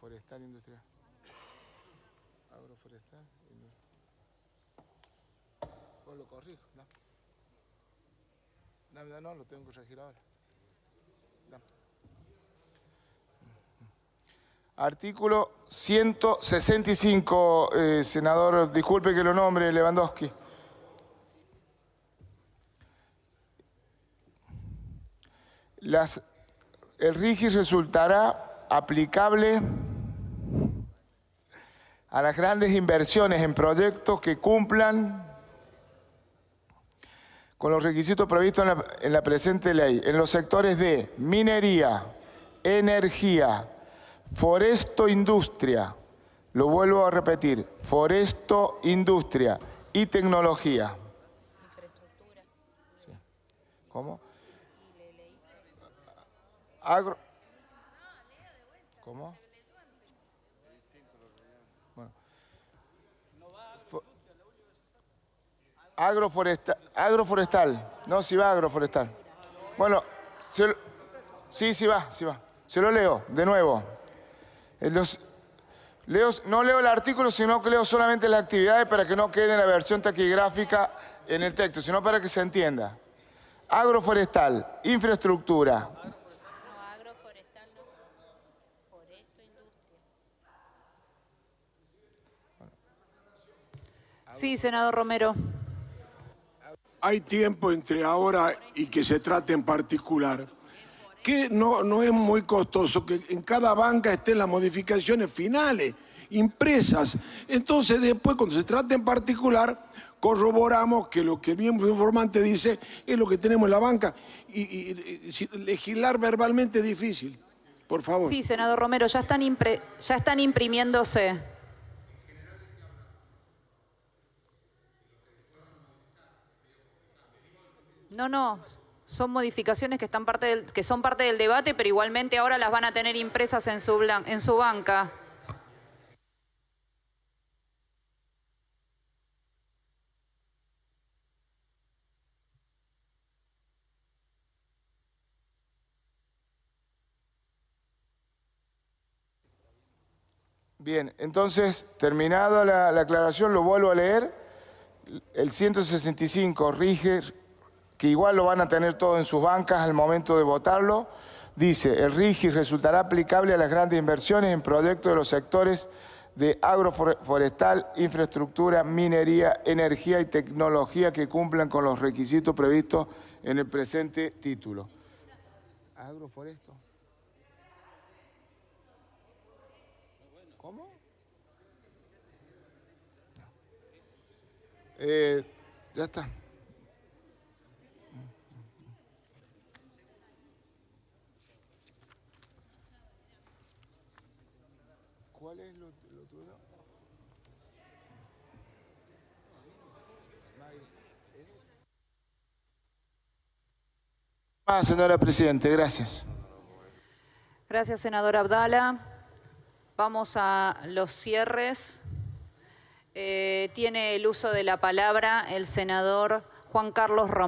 Forestal industrial. Agroforestal industrial. Pues lo corrijo, ¿no? No, lo tengo que corregir ahora. No. Artículo 165, senador, disculpe que lo nombre, Lewandowski. El RIGI resultará aplicable a las grandes inversiones en proyectos que cumplan con los requisitos previstos en la presente ley, en los sectores de minería, energía, foresto industria, lo vuelvo a repetir, foresto industria y tecnología. Infraestructura. Sí. ¿Cómo? Agro. ¿Cómo? Bueno. Agroforestal. No, si va agroforestal. Bueno, sí va. Se lo leo de nuevo. No leo el artículo, sino que leo solamente las actividades para que no quede en la versión taquigráfica en el texto, sino para que se entienda. Agroforestal, infraestructura. No, agroforestal no. Foresto, industria. Sí, senador Romero. Hay tiempo entre ahora y que se trate en particular, que no es muy costoso que en cada banca estén las modificaciones finales, impresas. Entonces después, cuando se trate en particular, corroboramos que lo que el miembro informante dice es lo que tenemos en la banca. Y legislar verbalmente es difícil. Por favor. Sí, senador Romero, ya están imprimiéndose. No, son modificaciones que son parte del debate, pero igualmente ahora las van a tener impresas en su banca. Bien, entonces, terminada la aclaración, lo vuelvo a leer. El 165 rige, que igual lo van a tener todo en sus bancas al momento de votarlo, dice, el RIGI resultará aplicable a las grandes inversiones en proyectos de los sectores de agroforestal, infraestructura, minería, energía y tecnología que cumplan con los requisitos previstos en el presente título. ¿Agroforesto? ¿Cómo? Ya está. ¿Cuál es lo tuyo? Señora Presidente, gracias. Gracias, senador Abdala. Vamos a los cierres. Tiene el uso de la palabra el senador Juan Carlos Romero.